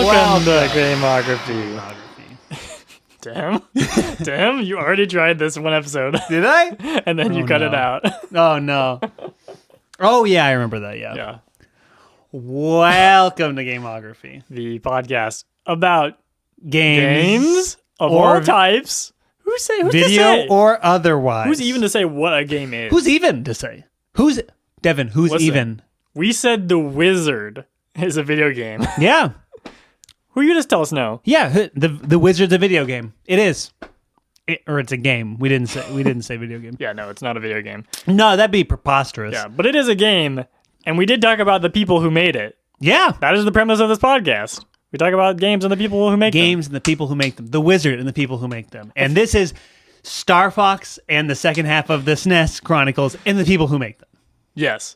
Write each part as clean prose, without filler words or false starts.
Welcome to Gamography. Damn, you already tried this one episode. Did I? And then you cut it out. Oh, no. Oh, yeah, I remember that, yeah. Yeah. Welcome to Gamography. The podcast about Games of or all types. Who's video to say? or otherwise. Who's even to say what a game is? Who's even to say? Devin, who's Listen, even? We said The Wizard is a video game. Yeah. Who you just tell us no? Yeah, the Wizard's a video game. It is. Or it's a game. We didn't say video game. Yeah, no, it's not a video game. No, that'd be preposterous. Yeah, but it is a game, and we did talk about the people who made it. Yeah. That is the premise of this podcast. We talk about games and the people who make them. Games and the people who make them. The Wizard and the people who make them. And this is Star Fox and the second half of the SNES Chronicles and the people who make them. Yes.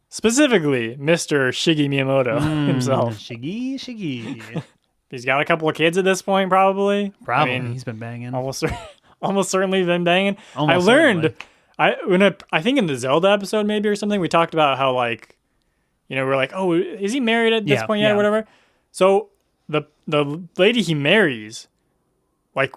Specifically, Mr. Shiggy Miyamoto himself. Shiggy. He's got a couple of kids at this point, probably. Probably. I mean, he's been banging. almost certainly been banging. Almost I learned, certainly. I think in the Zelda episode maybe or something, we talked about how we're like, oh, is he married at this point yet or whatever? So the lady he marries,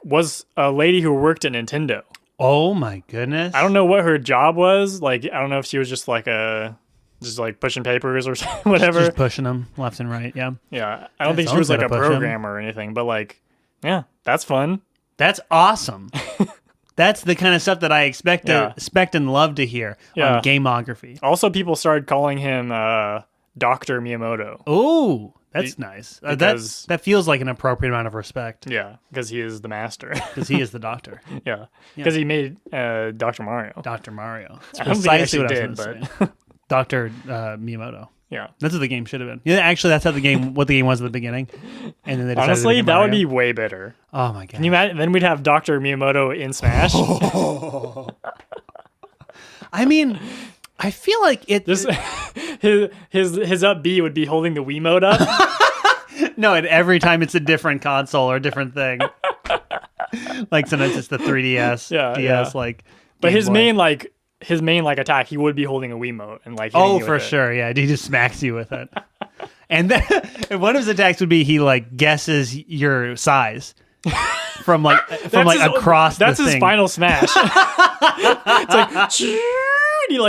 was a lady who worked at Nintendo. Oh my goodness. I don't know what her job was. I don't know if she was just pushing papers or whatever. Just pushing them left and right, yeah. Yeah, I don't think she was a programmer or anything, but yeah, that's fun. That's awesome. That's the kind of stuff that I expect and love to hear on Gamography. Also, people started calling him Dr. Miyamoto. Oh, that's nice. That feels like an appropriate amount of respect. Yeah, because he is the master. Because he is the doctor. Yeah, because he made Dr. Mario. Dr. Mario. That's I don't think he actually what I did, was gonna but... say. Dr. Miyamoto. Yeah. That's what the game should have been. Yeah, actually, that's what the game was at the beginning. And then they decided honestly, to that would be way better. Oh my god! Can you imagine? Then we'd have Dr. Miyamoto in Smash. I mean, I feel like it. Just his up B would be holding the Wiimote up. No, and every time it's a different console or a different thing. Sometimes it's the 3DS, DS, But his Gameboy. main attack, he would be holding a Wiimote and oh, for sure, yeah. He just smacks you with it. And then and one of his attacks would be he guesses your size from across the thing. That's his final smash. It's it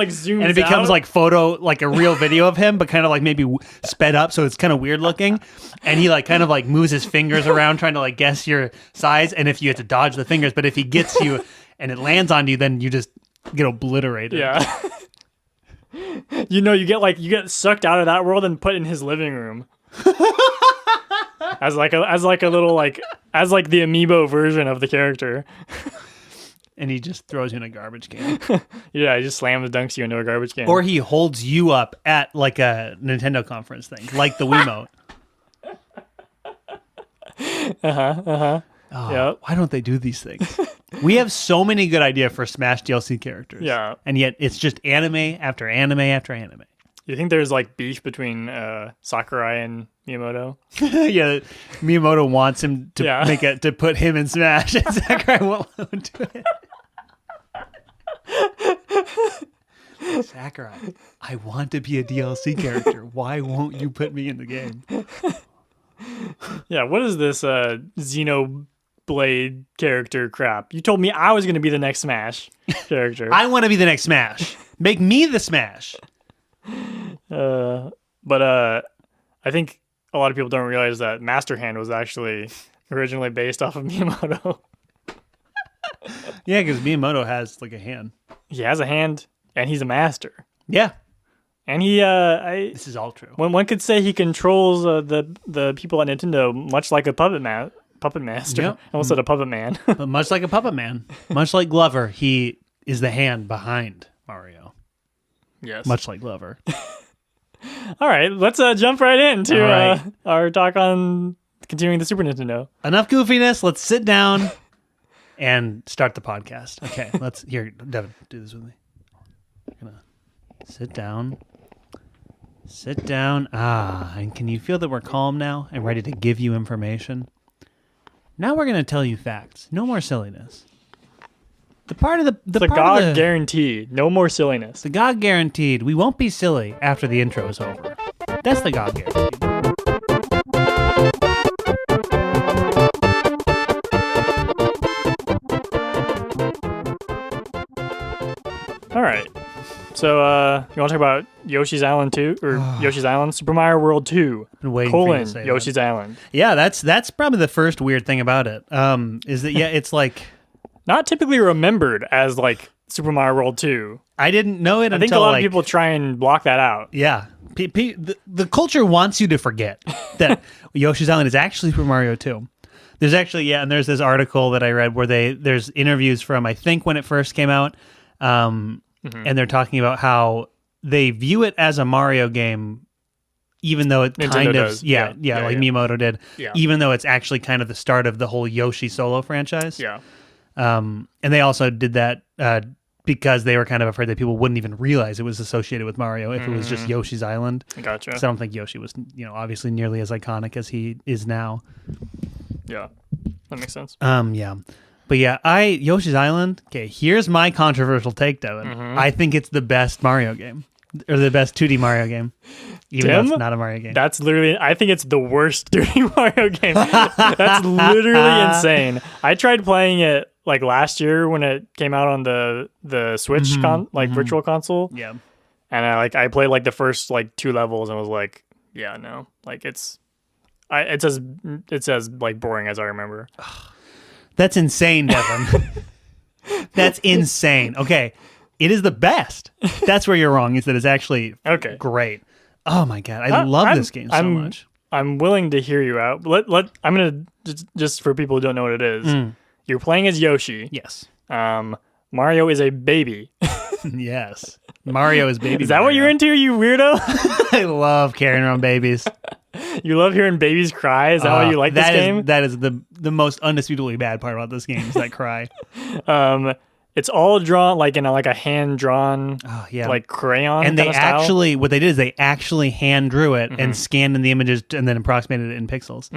zooms and it becomes out. Photo, a real video of him, but kind of maybe sped up, so it's kind of weird looking. And he moves his fingers around trying to guess your size. And if you have to dodge the fingers, but if he gets you and it lands on you, then you just get obliterated. Yeah. You get sucked out of that world and put in his living room. as the amiibo version of the character. And he just throws you in a garbage can. Yeah, he just slams dunks you into a garbage can. Or he holds you up at a Nintendo conference thing, like the Wiimote. Oh, yep. Why don't they do these things? We have so many good ideas for Smash DLC characters. Yeah. And yet it's just anime after anime after anime. You think there's beef between Sakurai and Miyamoto? Yeah, Miyamoto wants him to to put him in Smash, and Sakurai won't let him do it. Sakurai, I want to be a DLC character. Why won't you put me in the game? Yeah, what is this Xenoblade character crap? You told me I was going to be the next Smash character. I want to be the next Smash. Make me the Smash. But I think a lot of people don't realize that Master Hand was actually originally based off of Miyamoto. Yeah, because Miyamoto has a hand. He has a hand, and he's a master. Yeah. And he, this is all true. One could say he controls the people at Nintendo much like a puppet master. Yep. I almost said a puppet man. But much like a puppet man, much like Glover, he is the hand behind Mario. Yes. Much like Glover. All right, let's jump right into our talk on continuing the Super Nintendo. Enough goofiness. Let's sit down and start the podcast. Okay, Devin, do this with me. I'm gonna sit down. Sit down. And can you feel that we're calm now and ready to give you information? Now we're gonna tell you facts. No more silliness. The GOG guaranteed. No more silliness. The GOG guaranteed. We won't be silly after the intro is over. That's the GOG guaranteed. All right. So, you want to talk about Yoshi's Island 2 or Yoshi's Island, Super Mario World 2, Been waiting for you to say Yoshi's Island. Yeah, that's probably the first weird thing about it. Is that it's like not typically remembered as like Super Mario World 2. I didn't know it. I think a lot of people try and block that out. Yeah, the culture wants you to forget that Yoshi's Island is actually Super Mario 2. There's actually and there's this article that I read where there's interviews from I think when it first came out. And they're talking about how they view it as a Mario game, even though it Nintendo kind of does. like Miyamoto did, even though it's actually kind of the start of the whole Yoshi solo franchise. Yeah. And they also did that because they were kind of afraid that people wouldn't even realize it was associated with Mario if it was just Yoshi's Island. Gotcha. So I don't think Yoshi was, obviously nearly as iconic as he is now. Yeah, that makes sense. Yeah. But yeah, Yoshi's Island, okay, here's my controversial take, Devin. I think it's the best Mario game. Or the best 2D Mario game. Even though it's not a Mario game. That's literally, I think it's the worst 2D Mario game. That's literally insane. I tried playing it like last year when it came out on the Switch virtual console. Yeah. And I played like the first like 2 levels and was like, yeah, no. Like it's as like boring as I remember. That's insane, Devin. That's insane. Okay, it is the best. That's where you're wrong. Is that it's actually great. Oh my god, I love this game so much. I'm willing to hear you out. I'm gonna just for people who don't know what it is. You're playing as Yoshi. Yes. Mario is a baby. Yes. Mario is baby. Is that what you're into, you weirdo? I love carrying around babies. You love hearing babies cry? Is that why you like this game? That is the most undisputably bad part about this game is that cry. It's all drawn like in a hand drawn like crayon. And they actually what they did is they actually hand drew it and scanned in the images and then approximated it in pixels.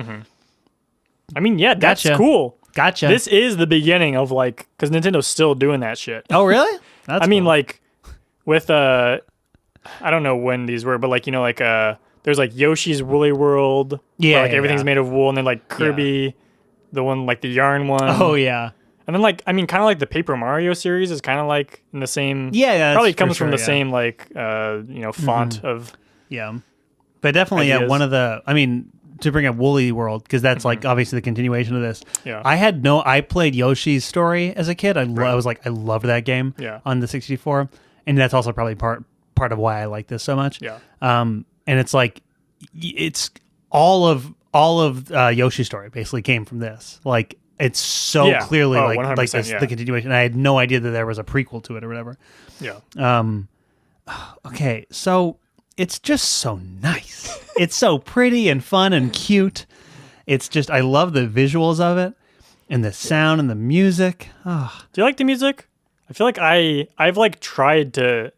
I mean, yeah, that's cool. Gotcha. This is the beginning of because Nintendo's still doing that shit. Oh really? That's mean like with I don't know when these were, but there's like Yoshi's Woolly World. Yeah. Where, everything's made of wool, and then like Kirby, the one like the yarn one. Oh yeah. And then kind of like the Paper Mario series is kind of like in the same. Yeah. Probably comes from the same font of. Yeah. But definitely ideas. One of the to bring up Woolly World because that's like obviously the continuation of this. Yeah. I played Yoshi's Story as a kid. I loved that game. Yeah. On the 64, and that's also probably part of why I like this so much. Yeah. And it's all of Yoshi's Story basically came from this. Like it's so clearly like this the continuation. I had no idea that there was a prequel to it or whatever. Yeah. Okay, so it's just so nice. It's so pretty and fun and cute. It's just I love the visuals of it and the sound and the music. Oh. Do you like the music? I feel like I've tried to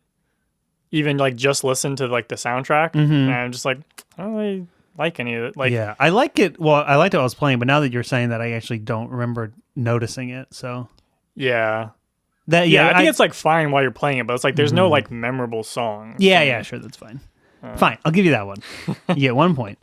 even just listen to the soundtrack, and I'm just like, I don't really like any of it. Yeah, I like it. Well, I liked it when I was playing, but now that you're saying that, I actually don't remember noticing it. So yeah, I think it's fine while you're playing it, but it's there's no memorable song. Yeah, sure, that's fine. Fine, I'll give you that one. You get 1 point.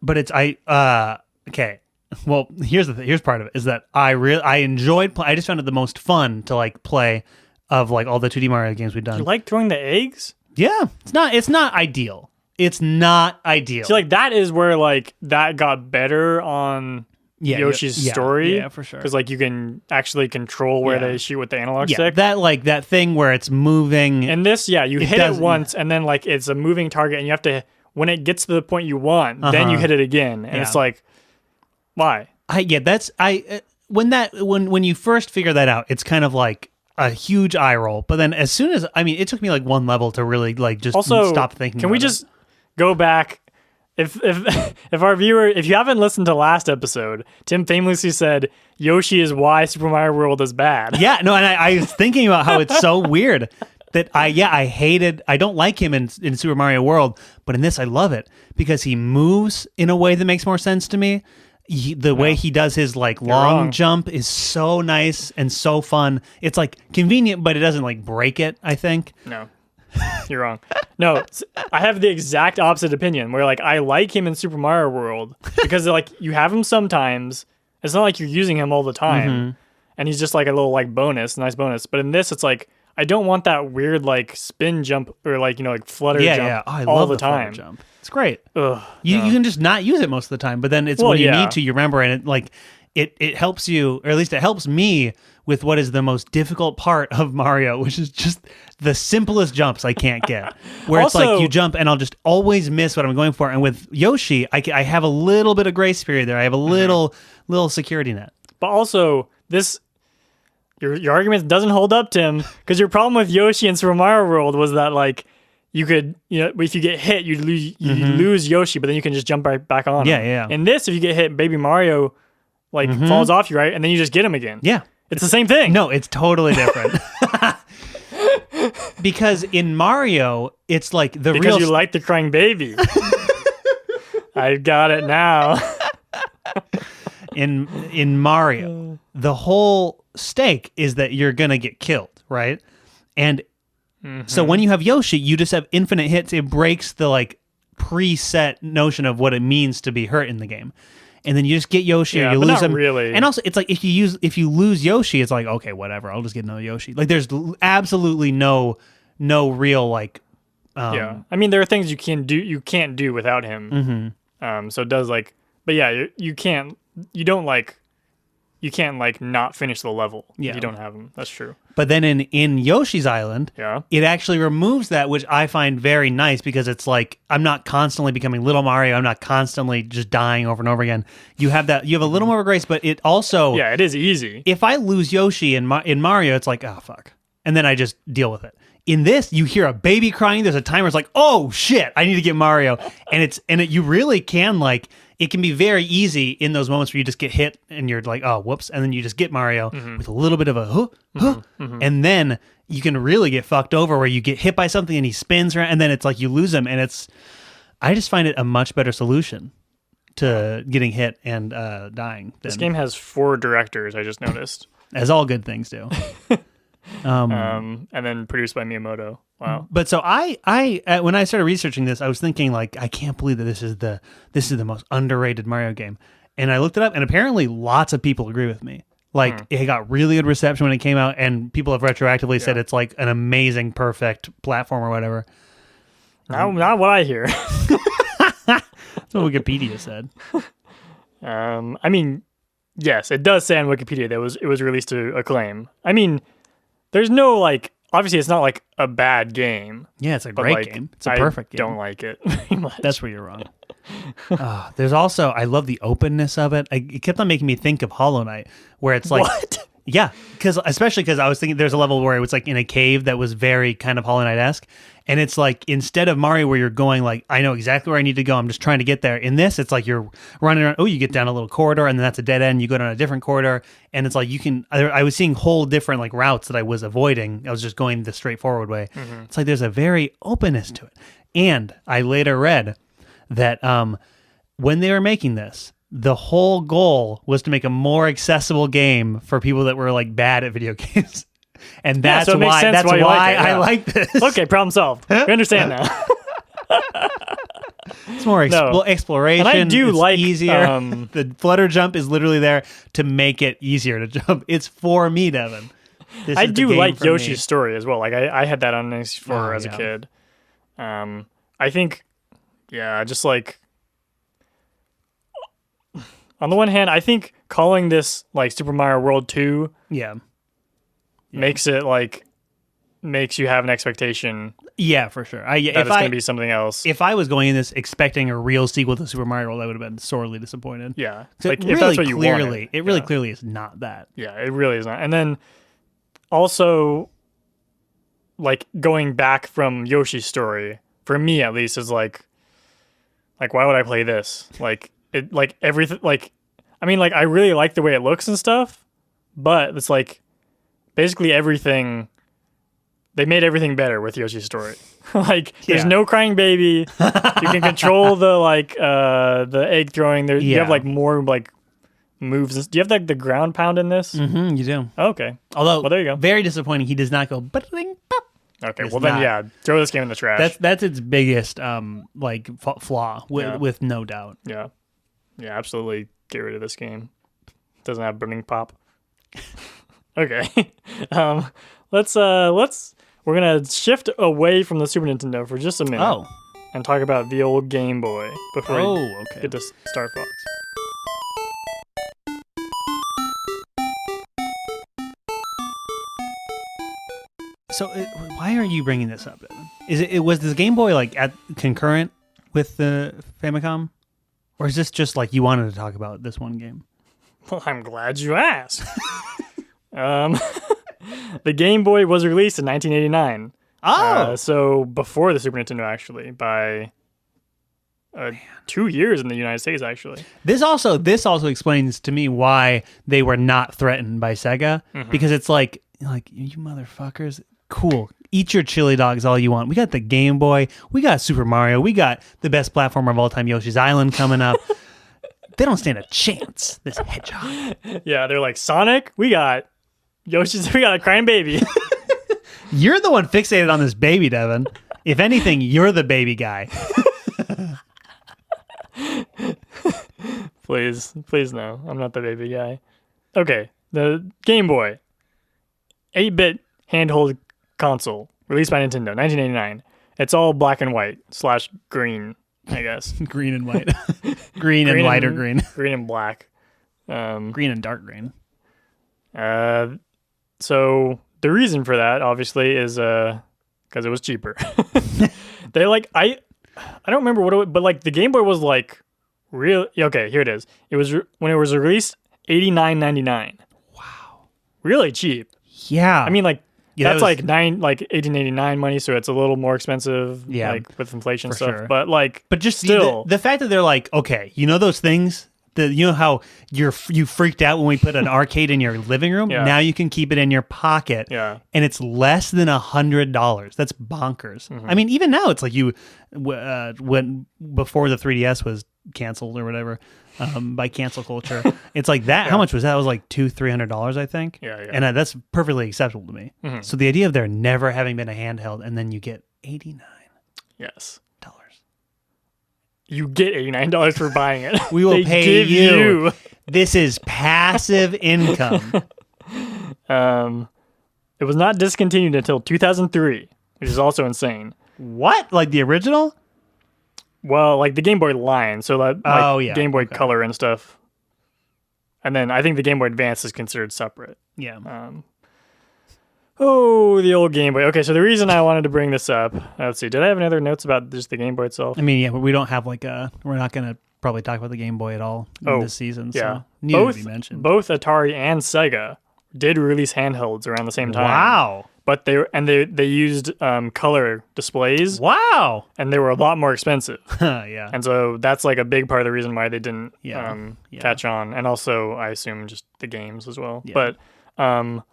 But it's okay. Well, here's part of it is that I enjoyed. I just found it the most fun to play of all the 2D Mario games we've done. You like throwing the eggs? Yeah, it's not ideal. It's not ideal. See, that is where that got better on Yoshi's Story. Yeah, for sure. Because you can actually control where they shoot with the analog stick. That thing where it's moving. And this, you hit it once, and then it's a moving target, and you have to when it gets to the point you want, then you hit it again, and it's why? When you first figure that out, it's kind of like a huge eye roll. But then as soon as it took me one level to really just also stop thinking. Can we just go back? If you haven't listened to last episode, Tim famously said Yoshi is why Super Mario World is bad. Yeah, no, and I was thinking about how it's so weird that I don't like him in Super Mario World, but in this I love it because he moves in a way that makes more sense to me. The way he does his long jump is so nice and so fun. It's convenient, but it doesn't break it, I think. No. You're wrong. No, I have the exact opposite opinion where I like him in Super Mario World because you have him sometimes. It's not like you're using him all the time. and he's just like a little like nice bonus. But in this, it's like I don't want that weird like spin jump or like like flutter jump I all love the time. Jump. It's great. Ugh, you can just not use it most of the time, but then it's when you need to, you remember, and it helps you, or at least it helps me with what is the most difficult part of Mario, which is just the simplest jumps I can't get. Where also, it's like you jump and I'll just always miss what I'm going for. And with Yoshi, I have a little bit of grace period there. I have a little security net. But also, your argument doesn't hold up, Tim, because your problem with Yoshi in Super Mario World was that like you could, if you get hit, you lose Yoshi, but then you can just jump right back on him. Yeah. In this, if you get hit, Baby Mario falls off you, right? And then you just get him again. Yeah. It's the same thing. No, it's totally different. Because in Mario, it's like because you like the crying baby. I got it now. In Mario, the whole stake is that you're gonna get killed, right? And so when you have Yoshi, you just have infinite hits. It breaks the like preset notion of what it means to be hurt in the game. And then you just get Yoshi, or you lose him. Really. And also, it's like if you lose Yoshi, it's like, okay, whatever. I'll just get another Yoshi. Like there's absolutely no real like. I mean, there are things you can't do without him. So it does like, but yeah, you can't not finish the level if you don't have him. That's true. But then in Yoshi's Island, it actually removes that, which I find very nice, because it's like I'm not constantly becoming Little Mario. I'm not constantly just dying over and over again. You have a little more grace, but it also it is easy. If I lose Yoshi in Mario, it's like, oh fuck, and then I just deal with it. In this, you hear a baby crying. There's a timer. It's like, oh shit, I need to get Mario, you really can like. It can be very easy in those moments where you just get hit and you're like, oh, whoops. And then you just get Mario with a little bit of a and then you can really get fucked over where you get hit by something and he spins around and then it's like you lose him. And I just find it a much better solution to getting hit and dying. This game has 4 directors, I just noticed. As all good things do. And then produced by Miyamoto. Wow. But so I when I started researching this, I was thinking like, I can't believe that this is the most underrated Mario game. And I looked it up, and apparently lots of people agree with me. Like it got really good reception when it came out, and people have retroactively said it's like an amazing, perfect platform or whatever. Not what I hear. That's what Wikipedia said. I mean, yes, it does say on Wikipedia that it was released to acclaim. I mean, there's no like. Obviously, it's not like a bad game. Yeah, it's a great game. It's a perfect game. I don't like it very much. That's where you're wrong. There's also, I love the openness of it. It kept on making me think of Hollow Knight, where it's like... What? Yeah, especially because I was thinking there's a level where it was like in a cave that was very kind of Hollow Knight-esque. And it's like, instead of Mario where you're going like, I know exactly where I need to go, I'm just trying to get there. In this, it's like you're running around, you get down a little corridor, and then that's a dead end, you go down a different corridor, and it's like I was seeing whole different like routes that I was avoiding. I was just going the straightforward way. It's like there's a very openness to it. And I later read that when they were making this, the whole goal was to make a more accessible game for people that were like bad at video games. And that's why I like this. Okay, problem solved. We understand now. It's more exploration. And I do like easier. The flutter jump is literally there to make it easier to jump. It's for me, Devin. I do like Yoshi's story as well. Like I had that on N64 as a kid. I think, just like on the one hand, I think calling this like Super Mario World 2 makes it like makes you have an expectation. Yeah, for sure. That it's going to be something else. If I was going in this expecting a real sequel to Super Mario World, I would have been sorely disappointed. Yeah, so like if that's what you wanted, it really clearly is not that. Yeah, it really is not. And then also, like going back from Yoshi's story for me at least is like why would I play this? Like it, like everything. Like I mean, like I really like the way it looks and stuff, but it's like basically everything. They made everything better with Yoshi's story. Like there's no crying baby. You can control the egg throwing. You have like more like moves. Do you have like the ground pound in this? Mm-hmm, you do. Oh, okay. Although, well, there you go. Very disappointing. He does not go. Okay. Well, then throw this game in the trash. That's its biggest flaw with no doubt. Yeah. Yeah. Absolutely. Get rid of this game. It doesn't have burning pop. Okay. um, we're gonna shift away from the Super Nintendo for just a minute. Oh. And talk about the old Game Boy before we get to Star Fox. So why are you bringing this up, Evan? Was this Game Boy like concurrent with the Famicom, or is this just like you wanted to talk about this one game? Well, I'm glad you asked. The Game Boy was released in 1989. Oh, so before the Super Nintendo, actually, by 2 years in the United States, actually. This also explains to me why they were not threatened by Sega, because it's like you motherfuckers. Cool. Eat your chili dogs all you want. We got the Game Boy. We got Super Mario. We got the best platformer of all time, Yoshi's Island, coming up. They don't stand a chance, this hedgehog. Yeah, they're like, Sonic, we got Yoshi's, we got a crying baby. You're the one fixated on this baby, Devin. If anything, you're the baby guy. Please no. I'm not the baby guy. Okay, the Game Boy. 8-bit handheld console, released by Nintendo, 1989. It's all black and white / green, I guess. Green and white. green and lighter green. Green and black. Green and dark green. So the reason for that, obviously, is because it was cheaper. They I don't remember what it was, but like the Game Boy was like real. Okay, here it is. It was when it was released, $89.99. Wow, really cheap. Yeah, I mean that's like 1889 money, so it's a little more expensive. Yeah, like with inflation stuff. Sure. But just still, the fact that they're like, okay, you know those things. You know how you freaked out when we put an arcade in your living room? Yeah. Now you can keep it in your pocket. Yeah. And it's less than $100. That's bonkers. I mean, even now it's like when before the 3DS was canceled or whatever by cancel culture, it's like that. Yeah. How much was that? It was like $200-$300, I think. Yeah. And that's perfectly acceptable to me. So the idea of there never having been a handheld and then you get $89. Yes. You get $89 for buying it. We will pay you. This is passive income. It was not discontinued until 2003, which is also insane. What? Like the original? Well, like the Game Boy line, so Game Boy Color and stuff. And then I think the Game Boy Advance is considered separate. Yeah. Oh, the old Game Boy. Okay, so the reason I wanted to bring this up, let's see, did I have any other notes about just the Game Boy itself? I mean, yeah, but we don't have we're not going to probably talk about the Game Boy at all in this season. Yeah. So neither to be mentioned. Both Atari and Sega did release handhelds around the same time. Wow. But they used color displays. Wow. And they were a lot more expensive. Yeah. And so that's like a big part of the reason why they didn't catch on. And also, I assume, just the games as well. Yeah. But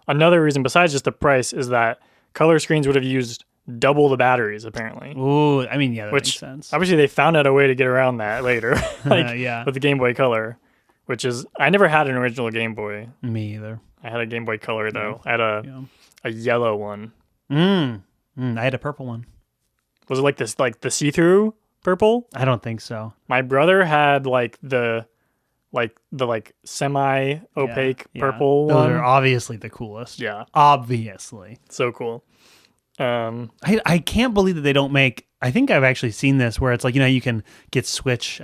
another reason besides just the price is that color screens would have used double the batteries, apparently. Ooh, I mean, yeah, that makes sense. Obviously, they found out a way to get around that later, with the Game Boy Color, which is, I never had an original Game Boy. Me either. I had a Game Boy Color, though. I had a yellow one. I had a purple one. Was it like this, like the see-through purple? I don't think so. My brother had like the semi-opaque purple one. Those are obviously the coolest. Yeah. Obviously. So cool. I can't believe that they don't make, I think I've actually seen this where it's like, you can get Switch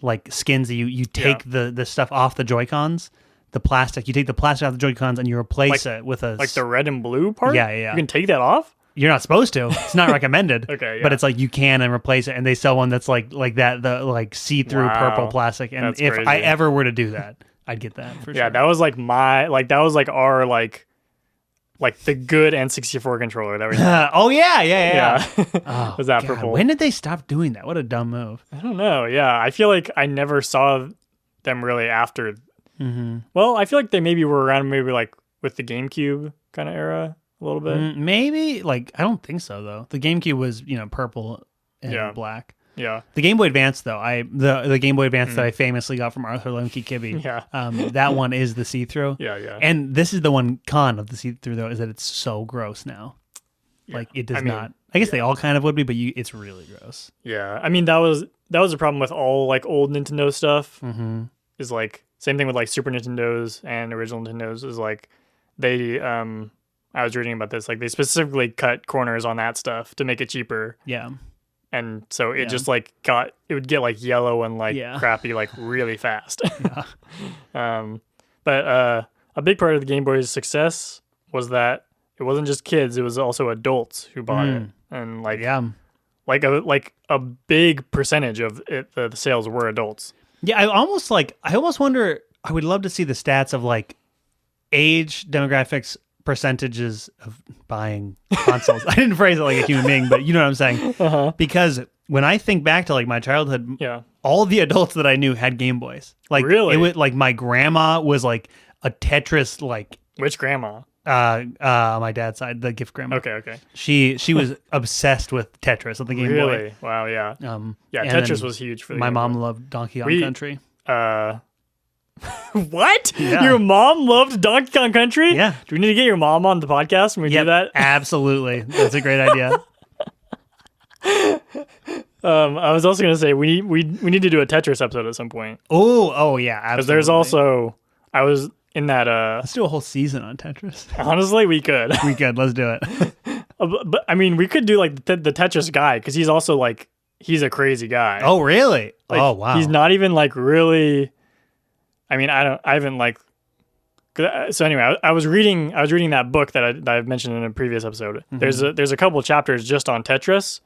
like skins that you take the stuff off the Joy-Cons, the plastic. You take the plastic off the Joy-Cons and you replace it with a... Like the red and blue part? Yeah. You can take that off? You're not supposed to. It's not recommended. Okay, yeah. But it's like you can and replace it, and they sell one that's like that, the like see-through purple plastic. And that's if crazy. I ever were to do that, I'd get that for sure. Yeah, that was like our the good N64 controller that we had. Oh yeah. Oh, was that purple? When did they stop doing that? What a dumb move. I don't know. Yeah, I feel like I never saw them really after. Well, I feel like they maybe were around like with the GameCube kind of era. A little bit, maybe. Like, I don't think so though. The GameCube was, purple and black. Yeah. The Game Boy Advance though, the Game Boy Advance that I famously got from Arthur Lemke Kibbe. Yeah. That one is the see-through. Yeah. And this is the one con of the see-through though, is that it's so gross now. Yeah. Like it does not. I guess they all kind of would be, but it's really gross. Yeah. I mean that was a problem with all like old Nintendo stuff. Is like same thing with like Super Nintendos and original Nintendos is like they I was reading about this. Like they specifically cut corners on that stuff to make it cheaper. Yeah. And so it just like it would get like yellow and like crappy like really fast. But a big part of the Game Boy's success was that it wasn't just kids; it was also adults who bought it, and like a big percentage of it, the sales were adults. Yeah, I almost wonder. I would love to see the stats of like age demographics percentages of buying consoles. I didn't phrase it like a human being, but you know what I'm saying. Because when I think back to like my childhood, all the adults that I knew had Game Boys. Like really, it was like my grandma was like a Tetris like. Which grandma? My dad's side, the gift grandma. Okay. She was obsessed with Tetris on the Game Boy. Really? Wow. Yeah. Tetris was huge for the my mom loved Donkey Kong Country. What? Yeah. Your mom loved Donkey Kong Country? Yeah. Do we need to get your mom on the podcast when we do that? Absolutely. That's a great idea. I was also going to say we need to do a Tetris episode at some point. Oh yeah, absolutely. Because there's also I was in that. Let's do a whole season on Tetris. Honestly, we could. Let's do it. But I mean, we could do like the Tetris guy because he's also like he's a crazy guy. Oh really? Like, oh wow. He's not even like really. I mean, I haven't like. So anyway, I was reading that book that I've mentioned in a previous episode. Mm-hmm. There's a couple chapters just on Tetris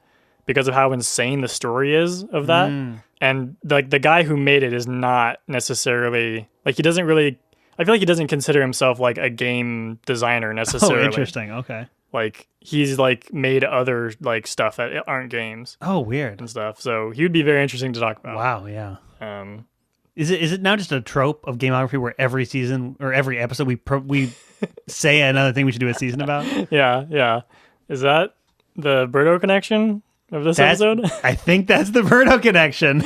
because of how insane the story is of that. And like the guy who made it is not necessarily like he doesn't really. I feel like he doesn't consider himself like a game designer necessarily. Oh, interesting. Okay. Like he's like made other like stuff that aren't games. Oh, weird and stuff. So he would be very interesting to talk about. Wow. Yeah. Is it now just a trope of gameography where every season or every episode we say another thing we should do a season about? Yeah. Is that the Birdo connection of this episode? I think that's the Birdo connection.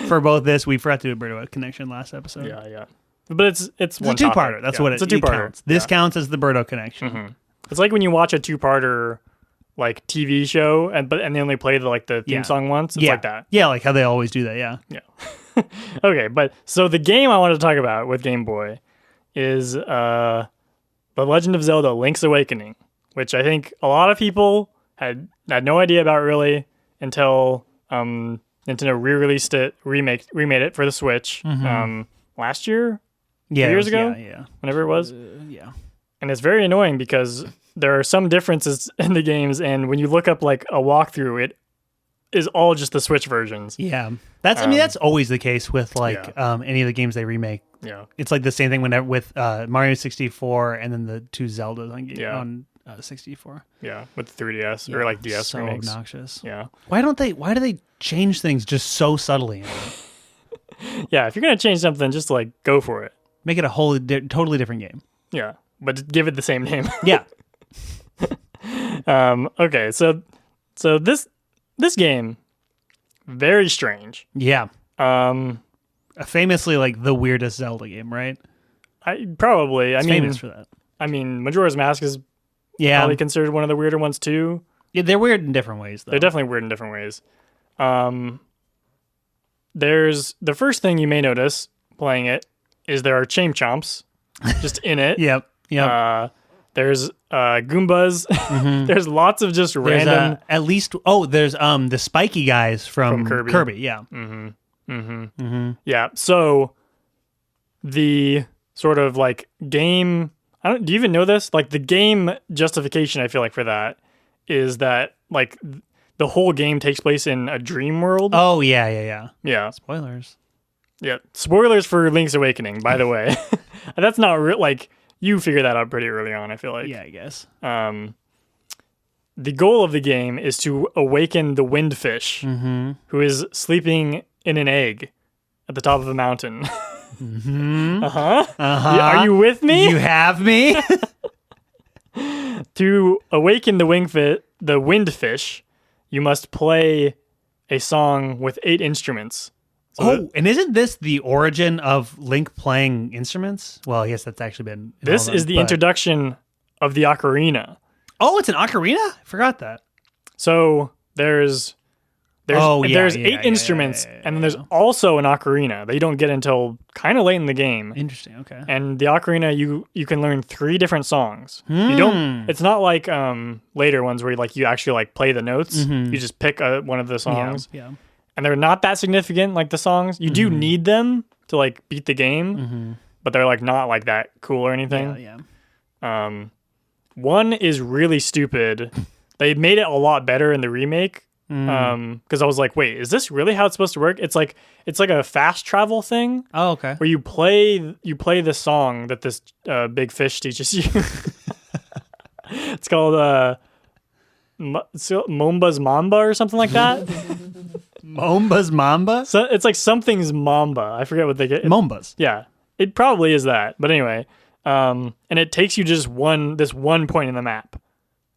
For both this, we forgot to do a Birdo connection last episode. Yeah. But it's one a two-parter. That's what it's a two-parter. Counts. This counts as the Birdo connection. Mm-hmm. It's like when you watch a two-parter like TV show and they only play the theme song once. It's like that. Yeah, like how they always do that. Yeah. Okay, but so the game I wanted to talk about with Game Boy is The Legend of Zelda: Link's Awakening, which I think a lot of people had no idea about really until Nintendo re-released it, remade it for the Switch last year, 2 years ago, whenever it was. And it's very annoying because there are some differences in the games, and when you look up like a walkthrough, it is all just the Switch versions. Yeah, that's always the case with any of the games they remake. Yeah, it's like the same thing with Mario 64 and then the two Zeldas on 64. Yeah, with the 3DS or like DS so remakes. Obnoxious. Yeah, why do they change things just so subtly? Yeah, if you're gonna change something, just like go for it. Make it a totally different game. Yeah, but give it the same name. Yeah. Okay, so this game, very strange. Yeah. Famously like the weirdest Zelda game, right? I mean, famous for that. I mean, Majora's Mask is probably considered one of the weirder ones too. Yeah, they're weird in different ways, though. They're definitely weird in different ways. There's the first thing you may notice playing it is there are Chain Chomps just in it. Yep. There's Goombas. Mm-hmm. There's lots of just random. There's the spiky guys from Kirby. Yeah. Mm-hmm. Mm-hmm. Mm-hmm. Yeah. So the sort of like game. Do you even know this? Like the game justification, I feel like for that is that like the whole game takes place in a dream world. Oh yeah. Spoilers. Yeah. Spoilers for Link's Awakening, by the way. That's not real. Like. You figure that out pretty early on, I feel like. Yeah, I guess. The goal of the game is to awaken the windfish, who is sleeping in an egg at the top of a mountain. Are you with me? You have me. To awaken the windfish, you must play a song with 8 instruments. And isn't this the origin of Link playing instruments? Well, I guess that's actually been... This is the introduction of the ocarina. Oh, it's an ocarina? I forgot that. So there's There's 8 instruments, and then there's also an ocarina that you don't get until kind of late in the game. Interesting. Okay. And the ocarina, you can learn 3 different songs. You don't. It's not like later ones where you actually play the notes. You just pick one of the songs. Yeah. And they're not that significant, like the songs. You do need them to beat the game, but they're not that cool or anything. Yeah. One is really stupid. They made it a lot better in the remake. Because I was like, wait, is this really how it's supposed to work? It's like a fast travel thing. Oh, okay. Where you play the song that this big fish teaches you. It's called Momba's Mamba or something like that. Momba's Mamba? So it's like something's Mamba. I forget what they get. Mombas. Yeah, it probably is that. But anyway, and it takes you just this one point in the map.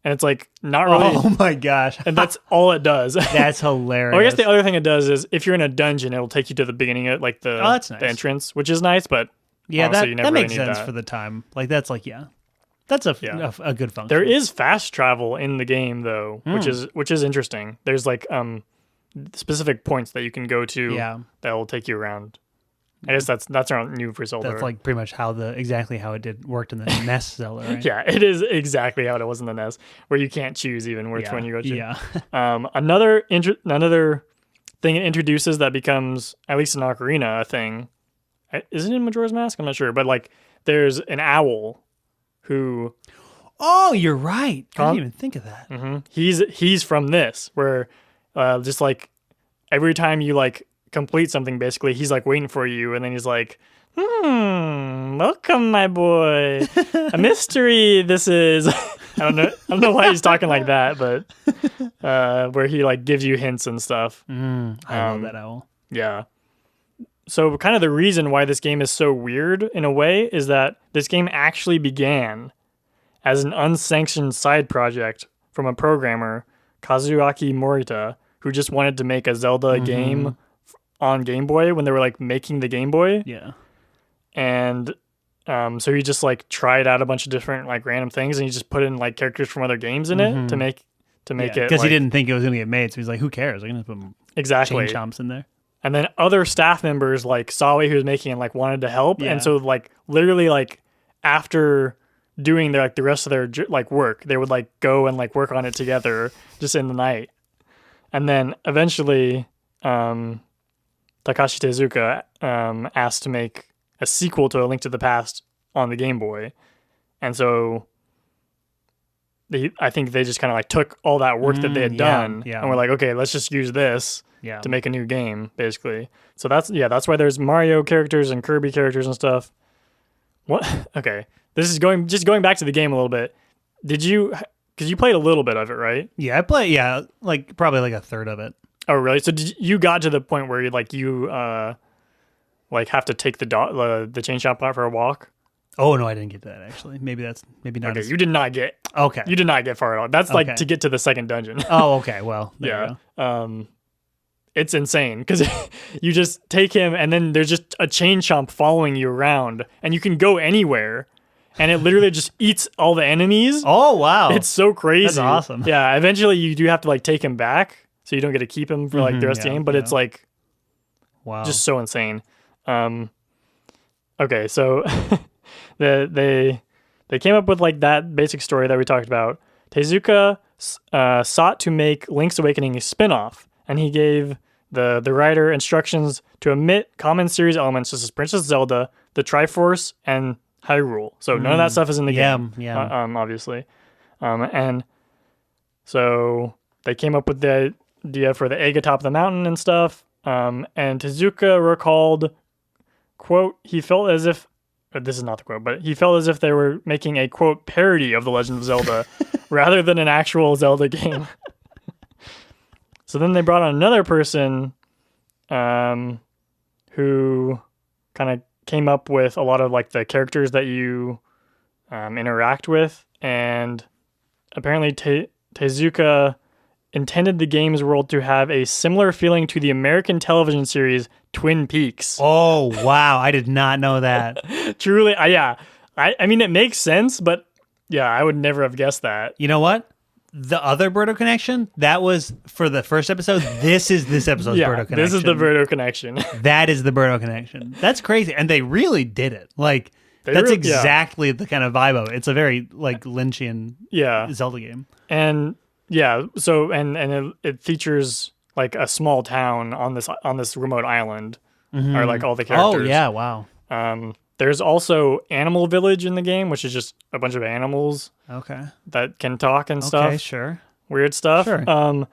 And it's not really. Oh my gosh. And that's all it does. That's hilarious. Well, I guess the other thing it does is if you're in a dungeon, it'll take you to the beginning of that's nice. the entrance, which is nice, but honestly, that makes sense for the time. That's that's a good function. There is fast travel in the game though, which is interesting. There's specific points that you can go to that will take you around. I guess that's not new for Zelda. That's pretty much exactly how it worked in the NES Zelda, right? Yeah, it is exactly how it was in the NES, where you can't choose even which one you go to. Yeah. Another thing it introduces that becomes, at least in Ocarina, a thing. Is it in Majora's Mask? I'm not sure, but there's an owl who. Oh, you're right. I didn't even think of that. Mm-hmm. He's from this, where just every time you complete something, basically he's waiting for you, and then he's like, welcome my boy, a mystery this is. I don't know why he's talking like that, but where he gives you hints and stuff. I love that owl. Yeah, so kind of the reason why this game is so weird in a way is that this game actually began as an unsanctioned side project from a programmer, Kazuaki Morita, who just wanted to make a Zelda game on Game Boy when they were making the Game Boy. Yeah. And so he just tried out a bunch of different random things, and he just put in characters from other games in it to make it, because he didn't think it was going to get made, so he's like, who cares? I'm going to put exactly chain chomps in there. And then other staff members saw what he was making and wanted to help, and so literally after doing the rest of their work, they would go and work on it together just in the night. And then eventually Takashi Tezuka asked to make a sequel to A Link to the Past on the Game Boy. And so I think they just kind of took all that work that they had done and were like, okay, let's just use this to make a new game, basically. So that's why there's Mario characters and Kirby characters and stuff. What? Okay. This is going back to the game a little bit. Did you, because you played a little bit of it, right? Yeah, I played, probably a third of it. Oh, really? So you got to the point where you have to take the chain shop out for a walk? Oh no, I didn't get to that actually. Maybe not. Okay, you did not get. Okay, you did not get far at all. That's to get to the second dungeon. Oh, okay. Well, yeah. It's insane because you just take him, and then there's just a chain chomp following you around, and you can go anywhere, and it literally just eats all the enemies. Oh wow, it's so crazy. That's awesome. Yeah. Eventually, you do have to take him back. So you don't get to keep him for the rest of the game, but it's wow, just so insane. Okay, so they came up with that basic story that we talked about. Tezuka sought to make Link's Awakening a spin-off, and he gave the writer instructions to omit common series elements such as Princess Zelda, the Triforce, and Hyrule. So none of that stuff is in the game, obviously. And so they came up with the idea for the egg atop the mountain and stuff. And Tezuka recalled, quote, he felt as if, this is not the quote, but he felt as if they were making a, quote, parody of The Legend of Zelda rather than an actual Zelda game. So then they brought on another person who kind of came up with a lot of the characters that you interact with. And apparently Tezuka intended the game's world to have a similar feeling to the American television series Twin Peaks. Oh, wow. I did not know that. Truly, yeah. I mean, it makes sense, but yeah, I would never have guessed that. You know what? the other Birdo connection, that was for the first episode. This is this episode's Birdo connection. This is the Birdo connection. That is the Birdo connection. That's crazy. And they really did it. Like, that's exactly the kind of vibe of it. It's a very, like, Lynchian Zelda game. And, so, and it features, like, a small town on this remote island, are, like, all the characters. Oh, yeah, wow. There's also Animal Village in the game, which is just a bunch of animals that can talk and stuff. Okay, sure. Weird stuff. Sure.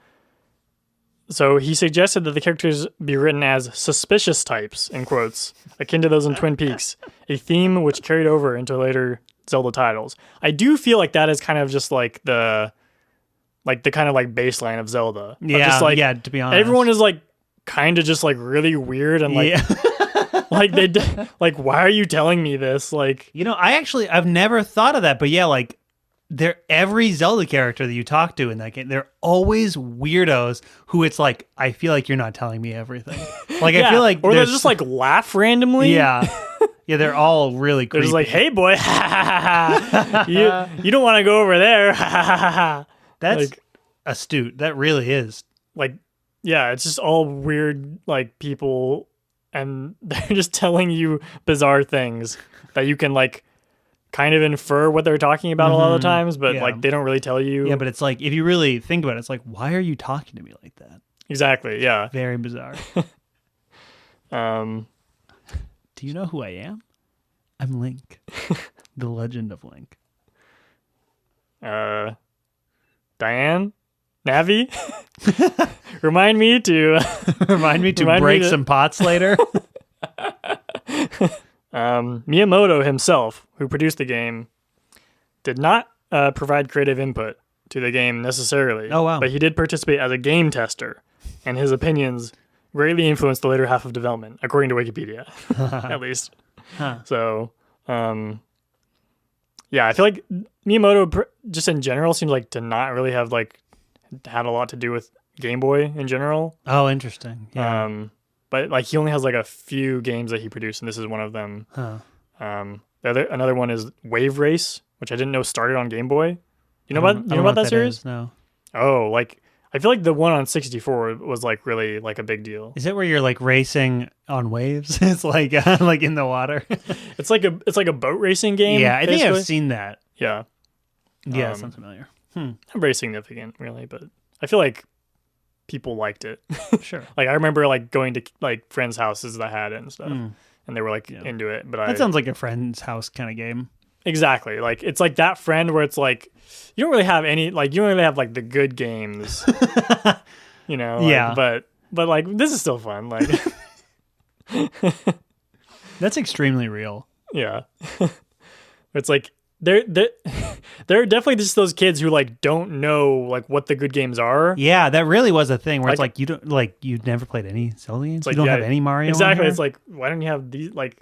So he suggested that the characters be written as suspicious types, in quotes, akin to those in Twin Peaks, a theme which carried over into later Zelda titles. I do feel like that is kind of just like the kind of like baseline of Zelda. Yeah, just like, to be honest. Everyone is like kind of just like really weird and like... like like why are you telling me this? Like, I've never thought of that, but yeah, like every Zelda character that you talk to in that game, they're always weirdos who it's like, I feel like you're not telling me everything. Like I feel like they'll just like laugh randomly. Yeah. Yeah, they're all really creepy. They're just like, hey boy, you don't want to go over there. That's like, astute. That really is. Like, yeah, it's just all weird like people. And they're just telling you bizarre things that you can like kind of infer what they're talking about a lot of the times, but like they don't really tell you. Yeah, but it's like if you really think about it, it's like, why are you talking to me like that? Exactly. Yeah. Very bizarre. Do you know who I am? I'm Link. The Legend of Link. Diane? Navi? Remind me to break some pots later. Miyamoto himself, who produced the game, did not provide creative input to the game necessarily. Oh, wow. But he did participate as a game tester, and his opinions greatly influenced the later half of development, according to Wikipedia, at least. Huh. So, I feel like Miyamoto, just in general, seems like to not really have like had a lot to do with Game Boy in general. Oh, interesting. Yeah. But like he only has like a few games that he produced, and this is one of them. Huh. Another one is Wave Race, which I didn't know started on Game Boy. You know about that series? No. Oh, like I feel like the one on 64 was like really like a big deal. Is it where you're like racing on waves? It's like like in the water. It's like a boat racing game. Yeah, I think I've seen that. Yeah. Yeah, sounds familiar. Not very significant, really, but I feel like people liked it. Sure. Like I remember like going to like friends' houses that had it and stuff, and they were like into it. But that sounds like a friend's house kind of game. Exactly. Like it's like that friend where it's like you don't really have any like you don't really have like the good games, Like, but like this is still fun. Like that's extremely real. Yeah. It's like they're definitely just those kids who like don't know like what the good games are. Yeah, that really was a thing where it's like you don't like you've never played any Zelda games. Like, you don't have any Mario. Exactly. It's like why don't you have these? Like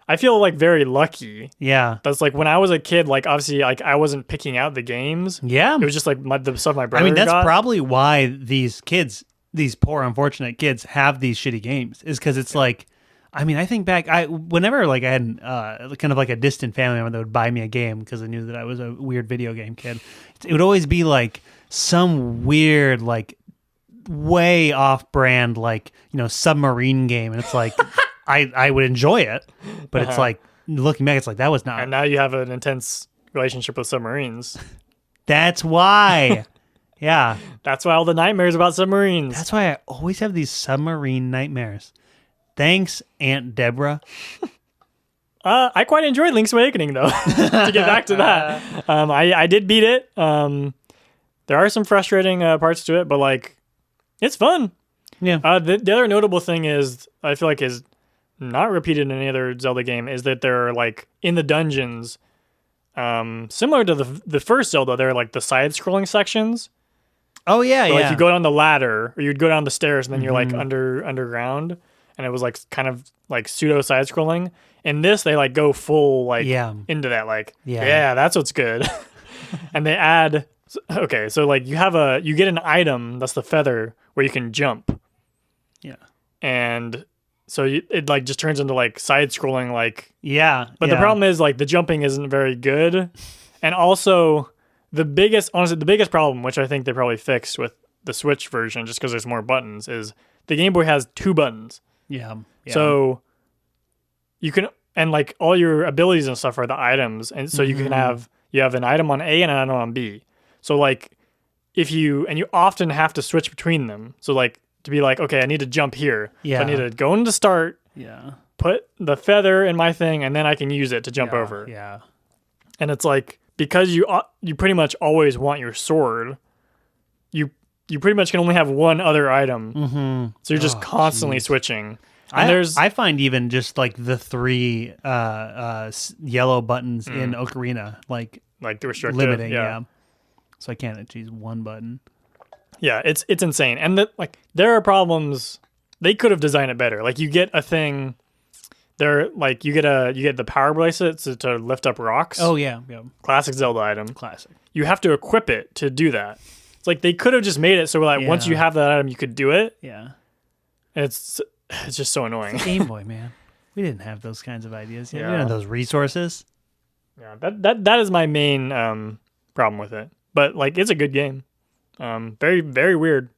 I feel like very lucky. Yeah, that's like when I was a kid. Like obviously, like I wasn't picking out the games. Yeah, it was just like the stuff my brother. I mean, that's got. Probably why these kids, these poor unfortunate kids, have these shitty games. Is because it's like. I mean, I think back, whenever like I had kind of like a distant family member that would buy me a game because they knew that I was a weird video game kid, it would always be like some weird, like way off-brand, like, submarine game. And it's like, I would enjoy it, but it's like, looking back, it's like, that was not. And now you have an intense relationship with submarines. That's why. Yeah. That's why all the nightmares about submarines. That's why I always have these submarine nightmares. Thanks, Aunt Deborah. I quite enjoyed Link's Awakening, though. To get back to that, I did beat it. There are some frustrating parts to it, but like, it's fun. Yeah. The other notable thing is I feel like is not repeated in any other Zelda game is that they're like in the dungeons, similar to the first Zelda. They're like the side-scrolling sections. Oh yeah, so, like you go down the ladder, or you'd go down the stairs, and then you're like underground. And it was like kind of like pseudo side scrolling. In this, they like go full like into that. Like, yeah, that's what's good. And they add, okay, so like you get an item that's the feather where you can jump. Yeah. And so it like just turns into like side scrolling, like, yeah. But the problem is like the jumping isn't very good. And also the biggest problem, which I think they probably fixed with the Switch version, just because there's more buttons, is the Game Boy has 2 buttons. Yeah. So you can, and like all your abilities and stuff are the items, and so you have an item on A and an item on B. So like you often have to switch between them. So like to be like, okay, I need to jump here. Yeah. So I need to go into start. Yeah. Put the feather in my thing, and then I can use it to jump over. Yeah. And it's like, because you pretty much always want your sword, you pretty much can only have one other item. So you're just constantly switching. And I find even just like the 3 yellow buttons in Ocarina, like the restrictive, limiting. Yeah. So I can't choose one button. Yeah, it's insane. And there are problems. They could have designed it better. Like you get a thing. They're like you get the power bracelets to lift up rocks. Oh yeah. Classic Zelda item. Classic. You have to equip it to do that. It's like they could have just made it so like once you have that item, you could do it. Yeah. And it's just so annoying. Game Boy, man. We didn't have those kinds of ideas yet. Yeah. We didn't have those resources. Yeah, that is my main problem with it. But like it's a good game. Very very weird.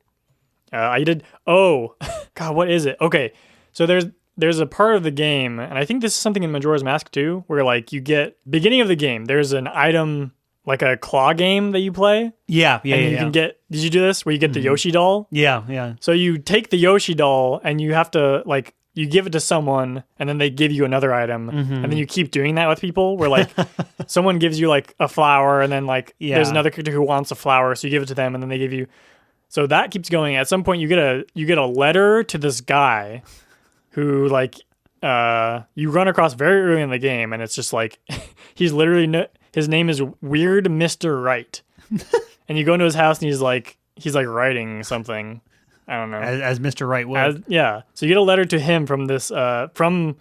I did. Oh, God, what is it? Okay, so there's a part of the game, and I think this is something in Majora's Mask too, where like you get beginning of the game. There's an item like a claw game that you play. Yeah. You can get. Did you do this where you get the Yoshi doll? Yeah. So you take the Yoshi doll and you have to like you give it to someone, and then they give you another item, and then you keep doing that with people. Where like someone gives you like a flower, and then like there's another character who wants a flower, so you give it to them, and then they give you. So that keeps going. At some point, you get a letter to this guy, who like you run across very early in the game, and it's just like he's literally his name is Weird Mr. Right, and you go into his house and he's like writing something. I don't know, as Mr. Right would. So you get a letter to him from this from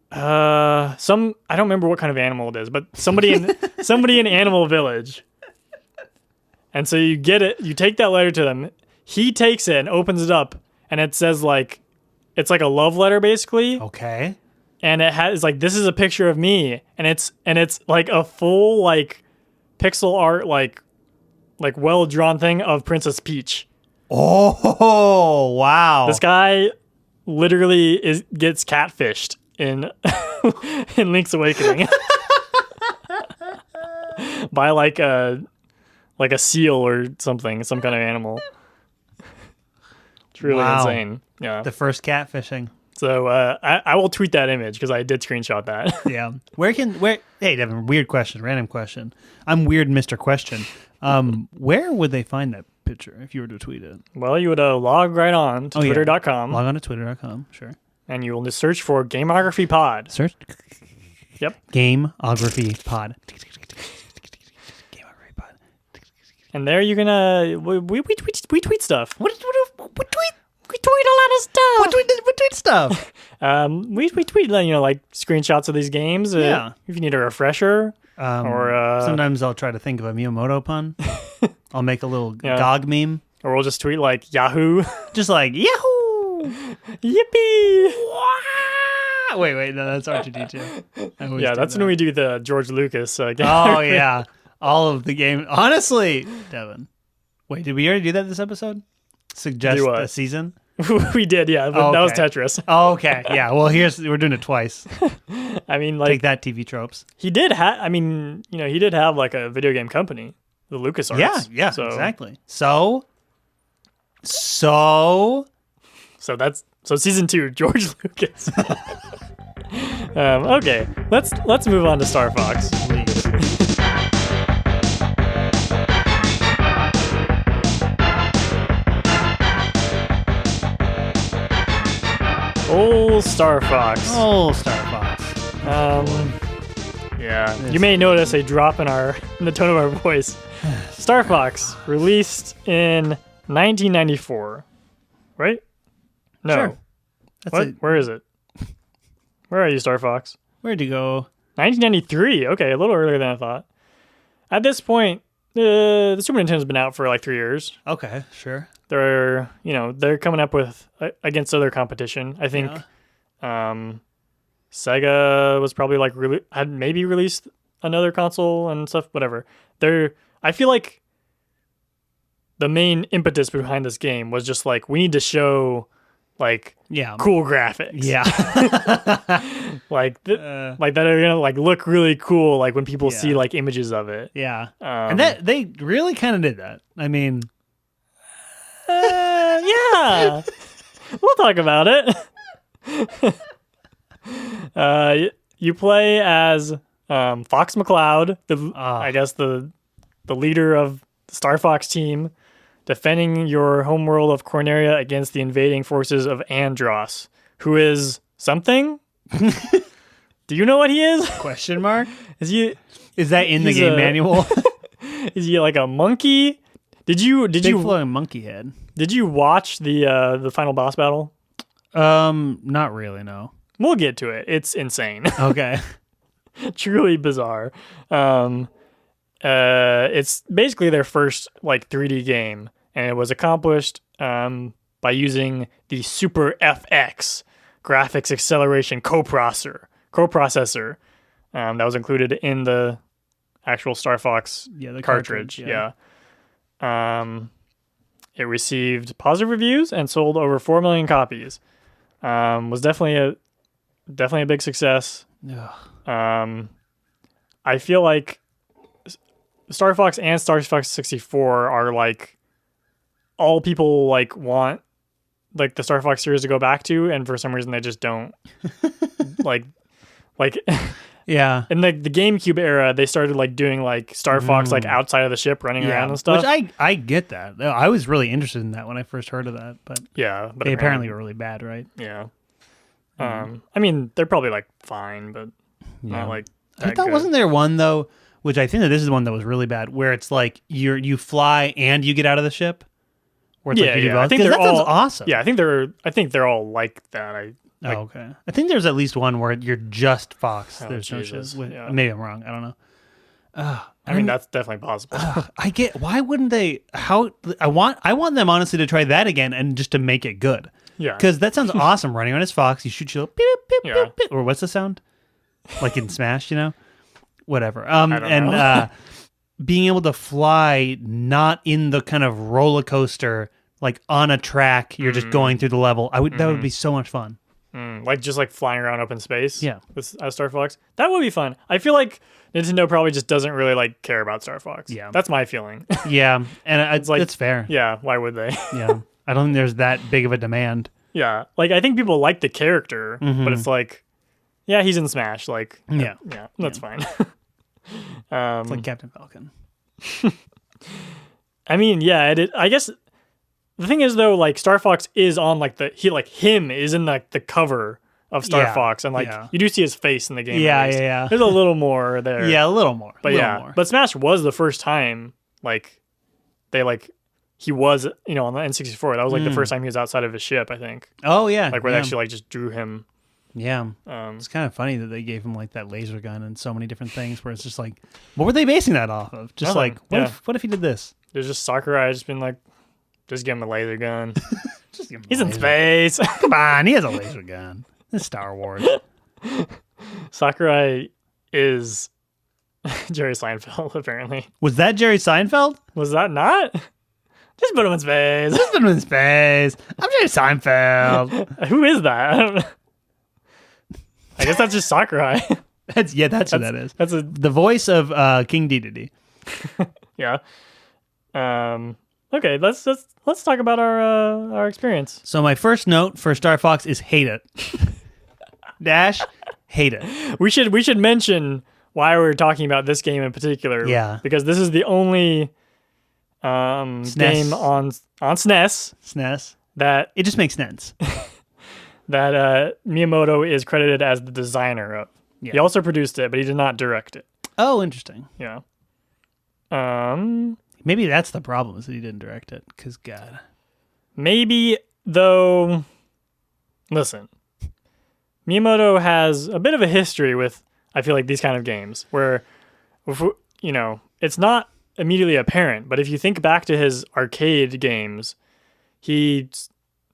some I don't remember what kind of animal it is, but somebody in Animal Village. And so you get it, you take that letter to them. He takes it and opens it up, and it says like, it's like a love letter basically. Okay. And it has like, this is a picture of me, and it's like a full like pixel art like well drawn thing of Princess Peach. Oh wow! This guy literally gets catfished in in Link's Awakening by like a seal or something, some kind of animal. It's really insane. Yeah. The first catfishing. So I will tweet that image because I did screenshot that. Yeah. Hey, Devin, weird question, random question. I'm weird, Mr. Question. Where would they find that picture if you were to tweet it? Well, you would log right on to twitter.com. Log on to twitter.com, sure. And you will just search for Gameography Pod. Search? Yep. Gameography Pod. And there you can we tweet stuff. We tweet a lot of stuff. What tweet stuff? We tweet like screenshots of these games. If you need a refresher. Or sometimes I'll try to think of a Miyamoto pun. I'll make a little GOG meme. Or we'll just tweet like Yahoo. Just like Yahoo! Yippee! Wait, no, that's R2D2. Yeah, that's when we do the George Lucas game. Oh, yeah. All of the game. Honestly, Devin. Wait, did we already do that this episode? Suggest a season? We did, yeah. But that was Tetris. Oh, okay. Yeah, well, we're doing it twice. I mean, like... Take that, TV tropes. He did have like a video game company, the LucasArts. Yeah, exactly. So that's season 2, George Lucas. Okay, let's move on to Star Fox. Please. Old Star Fox. Yeah. You may notice a drop in the tone of our voice. Star Fox, released in 1994. Right? No. Sure. What? Where is it? Where are you, Star Fox? Where'd you go? 1993. Okay, a little earlier than I thought. At this point, the Super Nintendo's been out for like 3 years. Okay, sure. They're coming up with against other competition. I think Sega was probably like had maybe released another console and stuff, whatever. I feel like the main impetus behind this game was just like, we need to show like cool graphics. Yeah. like that are gonna like look really cool like when people see like images of it. Yeah. And that they really kind of did that. I mean, yeah. We'll talk about it. You play as Fox McCloud, I guess the leader of the Star Fox team, defending your homeworld of Corneria against the invading forces of Andros, who is something. Do you know what he is? Question mark? Is that in the game manual? Is he like a monkey? Did you floating monkey head? Did you watch the final boss battle? Not really, no. We'll get to it. It's insane. Okay. Truly bizarre. It's basically their first like 3D game, and it was accomplished by using the Super FX graphics acceleration coprocessor that was included in the actual Star Fox cartridge. Yeah. It received positive reviews and sold over 4 million copies. Was definitely a big success. Yeah. I feel like Star Fox and Star Fox 64 are like all people like want like the Star Fox series to go back to, and for some reason they just don't. like yeah. In the GameCube era, they started like doing like Star Fox like outside of the ship running around and stuff. Which I get that. I was really interested in that when I first heard of that, but they apparently were really bad, right? Yeah. I mean, they're probably like fine, but not like that I thought good. Wasn't there one though, which I think that this is the one that was really bad, where it's like you fly and you get out of the ship? Where it's like you do both? I think that sounds awesome. Yeah, I think they're all like that. Okay. I think there's at least one where you're just Fox. There's no Jesus. ship. Yeah. Maybe I'm wrong. I don't know. I mean, that's definitely possible. I get. Why wouldn't they? I want them honestly to try that again and just to make it good. Yeah. Because that sounds awesome. Running around as Fox, you shoot your beep, beep, Yeah. beep, beep, or what's the sound? Like in Smash, whatever. I don't know. Being able to fly not in the kind of roller coaster, like on a track, you're just going through the level. That would be so much fun. Like just like flying around open space. Yeah. With Star Fox. That would be fun. I feel like Nintendo probably just doesn't really like care about Star Fox. Yeah. That's my feeling. Yeah, and it's like it's fair. Yeah. Why would they? Yeah. I don't think there's that big of a demand. Yeah. Like I think people like the character, but it's like, yeah, he's in Smash. Like, yeah, that's fine. It's like Captain Falcon. I mean, yeah, I guess the thing is though, like Star Fox is on like him is in like the cover of Star Fox, and like you do see his face in the game. Yeah. There's a little more there. Yeah, a little more. But but Smash was the first time like they like he was on the N64. That was like the first time he was outside of his ship, I think. Oh yeah, like where they actually like just drew him. Yeah, it's kind of funny that they gave him like that laser gun and so many different things. Where it's just like, what were they basing that off of? Just like, what if he did this? There's just Sakurai just been like, just give him a laser gun. He's in laser. space. Come on, he has a laser gun. It's Star Wars. Sakurai is Jerry Seinfeld, apparently. Was that Jerry Seinfeld? Was that not? Just put him in space. Just put him in space. I'm Jerry Seinfeld. Who is that? I don't know. I guess that's just Sakurai. That's who that is. That's the voice of King Dedede. Yeah. Okay, let's talk about our experience. So my first note for Star Fox is hate it. Dash, hate it. We should mention why we're talking about this game in particular. Yeah. Because this is the only game on SNES that it just makes sense. That Miyamoto is credited as the designer of. Yeah. He also produced it, but he did not direct it. Oh, interesting. Yeah. Maybe that's the problem, is that he didn't direct it, because God. Maybe, though, listen, Miyamoto has a bit of a history with, I feel like, these kind of games, where, it's not immediately apparent, but if you think back to his arcade games, he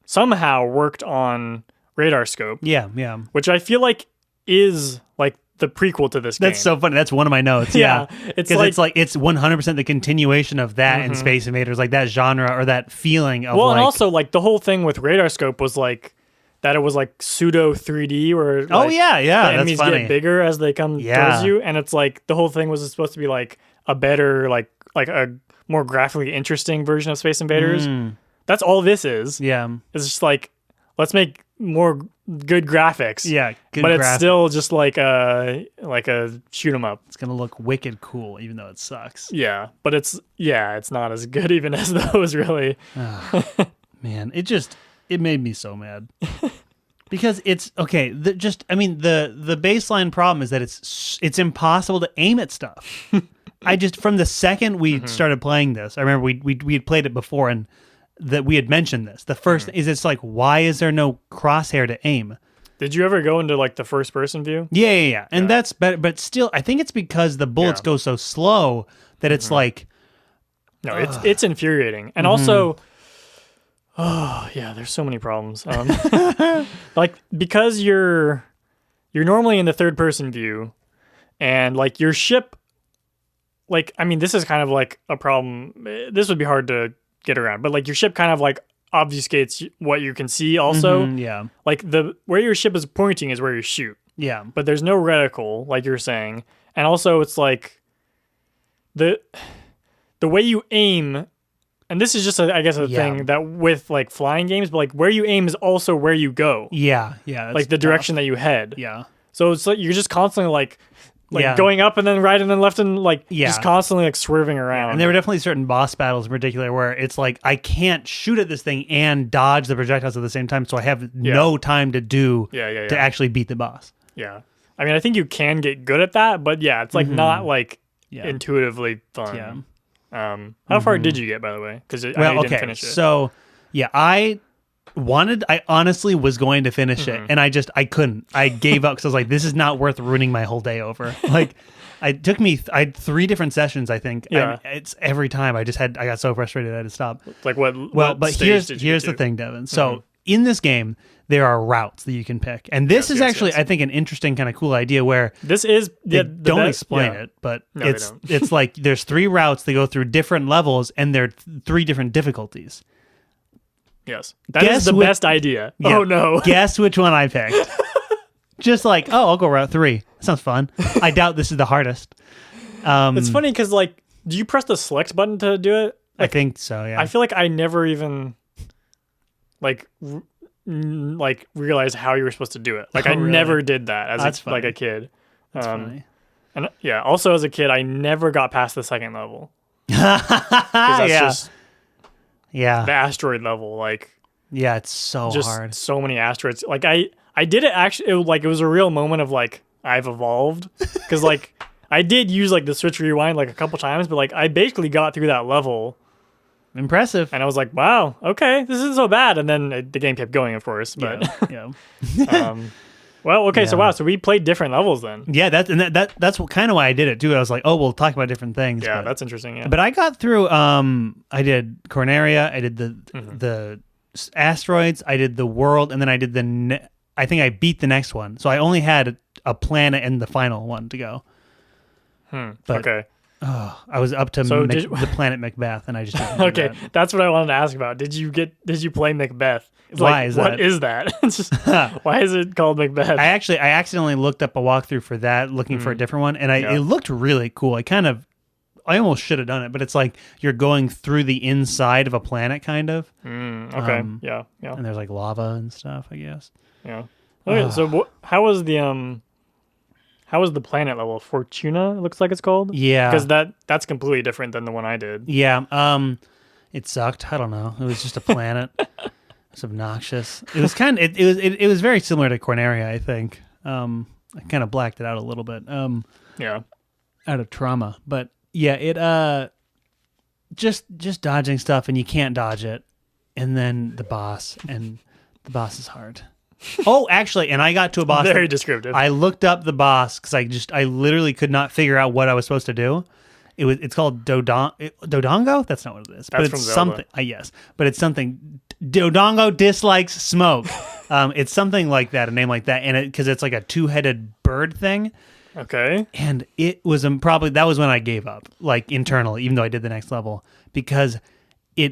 somehow worked on Radar Scope. Yeah. Which I feel like is, like, the prequel to this game. That's so funny. That's one of my notes. Yeah. It's it's 100% the continuation of that in Space Invaders, like that genre or that feeling of and also like the whole thing with Radar Scope was like that it was like pseudo 3D where like, the enemies get bigger as they come towards you, and it's like the whole thing was supposed to be like a better like a more graphically interesting version of Space Invaders. That's all this is. Yeah. It's just like, let's make more good graphics. Yeah, but it's still just like a shoot 'em up. It's gonna look wicked cool, even though it sucks. Yeah, but it's not as good even as those really. Man, it made me so mad because it's okay. The baseline problem is that it's impossible to aim at stuff. From the second we started playing this, I remember we had played it before and that we had mentioned this. The first is it's like, why is there no crosshair to aim? Did you ever go into like the first person view? Yeah. And that's better, but still, I think it's because the bullets go so slow that it's like, no, it's infuriating, and also, there's so many problems. Like because you're normally in the third person view, and like your ship, like I mean, this is kind of like a problem. This would be hard to get around, but like your ship kind of like obfuscates what you can see also. Like where your ship is pointing is where you shoot. But there's no reticle, like you're saying, and also it's like the way you aim, and this is just I guess a thing that with like flying games, but like where you aim is also where you go. Like the direction that you head. So it's like you're just constantly like going up and then right and then left and like just constantly like swerving around. And there were definitely certain boss battles in particular where it's like I can't shoot at this thing and dodge the projectiles at the same time, so I have no time to to actually beat the boss. I mean, I think you can get good at that, but it's like not like intuitively fun. How far did you get, by the way? Because I know you didn't finish it. So I honestly was going to finish it, and I couldn't. I gave up because I was like, this is not worth ruining my whole day over. Like, I had 3 different sessions, I think. It's every time I got so frustrated I had to stop. Like what? Well, but here's the thing, Devin. So in this game, there are routes that you can pick, and this is actually I think an interesting kind of cool idea where this is they don't explain it, but it's like there's 3 routes that go through different levels, and they're 3 different difficulties. Yes. That is the best idea. Yeah. Oh, no. Guess which one I picked. Just like, I'll go route 3. Sounds fun. I doubt this is the hardest. It's funny because, like, do you press the select button to do it? Like, I think so, yeah. I feel like I never even, realized how you were supposed to do it. Like, I never did that as a kid. That's funny. And, also as a kid, I never got past the second level. That's just... Yeah. The asteroid level, like... Yeah, it's so just hard. So many asteroids. Like, I did it actually... It was a real moment of, like, I've evolved. Because, like, I did use, like, the Switch Rewind, like, a couple times. But, like, I basically got through that level. Impressive. And I was like, wow, okay, this isn't so bad. And then the game kept going, of course. But, well, okay, so we played different levels then. Yeah, that's kind of why I did it too. I was like, we'll talk about different things. Yeah, that's interesting. Yeah, but I got through. I did Corneria. I did the asteroids. I did the world, and then I did I think I beat the next one. So I only had a planet and the final one to go. But, okay. I was up to the planet Macbeth, and I just didn't do that. That's what I wanted to ask about. Did you play Macbeth? Why is that? What is that? It's just, why is it called Macbeth? I accidentally looked up a walkthrough for that, looking for a different one, and it looked really cool. I almost should have done it, but it's like you're going through the inside of a planet, kind of. Okay. Yeah. And there's like lava and stuff, I guess. Yeah. Okay. So how was the planet level? Fortuna, it looks like it's called. Yeah. Because that's completely different than the one I did. Yeah. It sucked. I don't know. It was just a planet. It's obnoxious. It was it was very similar to Corneria, I think. I kind of blacked it out a little bit. Out of trauma, but yeah, it just dodging stuff and you can't dodge it, and then the boss is hard. Oh, actually, and I got to a boss. Very descriptive. I looked up the boss because I literally could not figure out what I was supposed to do. It's called Dodongo. That's not what it is. That's but from it's Zelda. Something. Yes, but it's something. Dodongo dislikes smoke. It's something like that, a name like that, and because it's like a 2-headed bird thing. Okay. And it was probably, that was when I gave up, like internally, even though I did the next level, because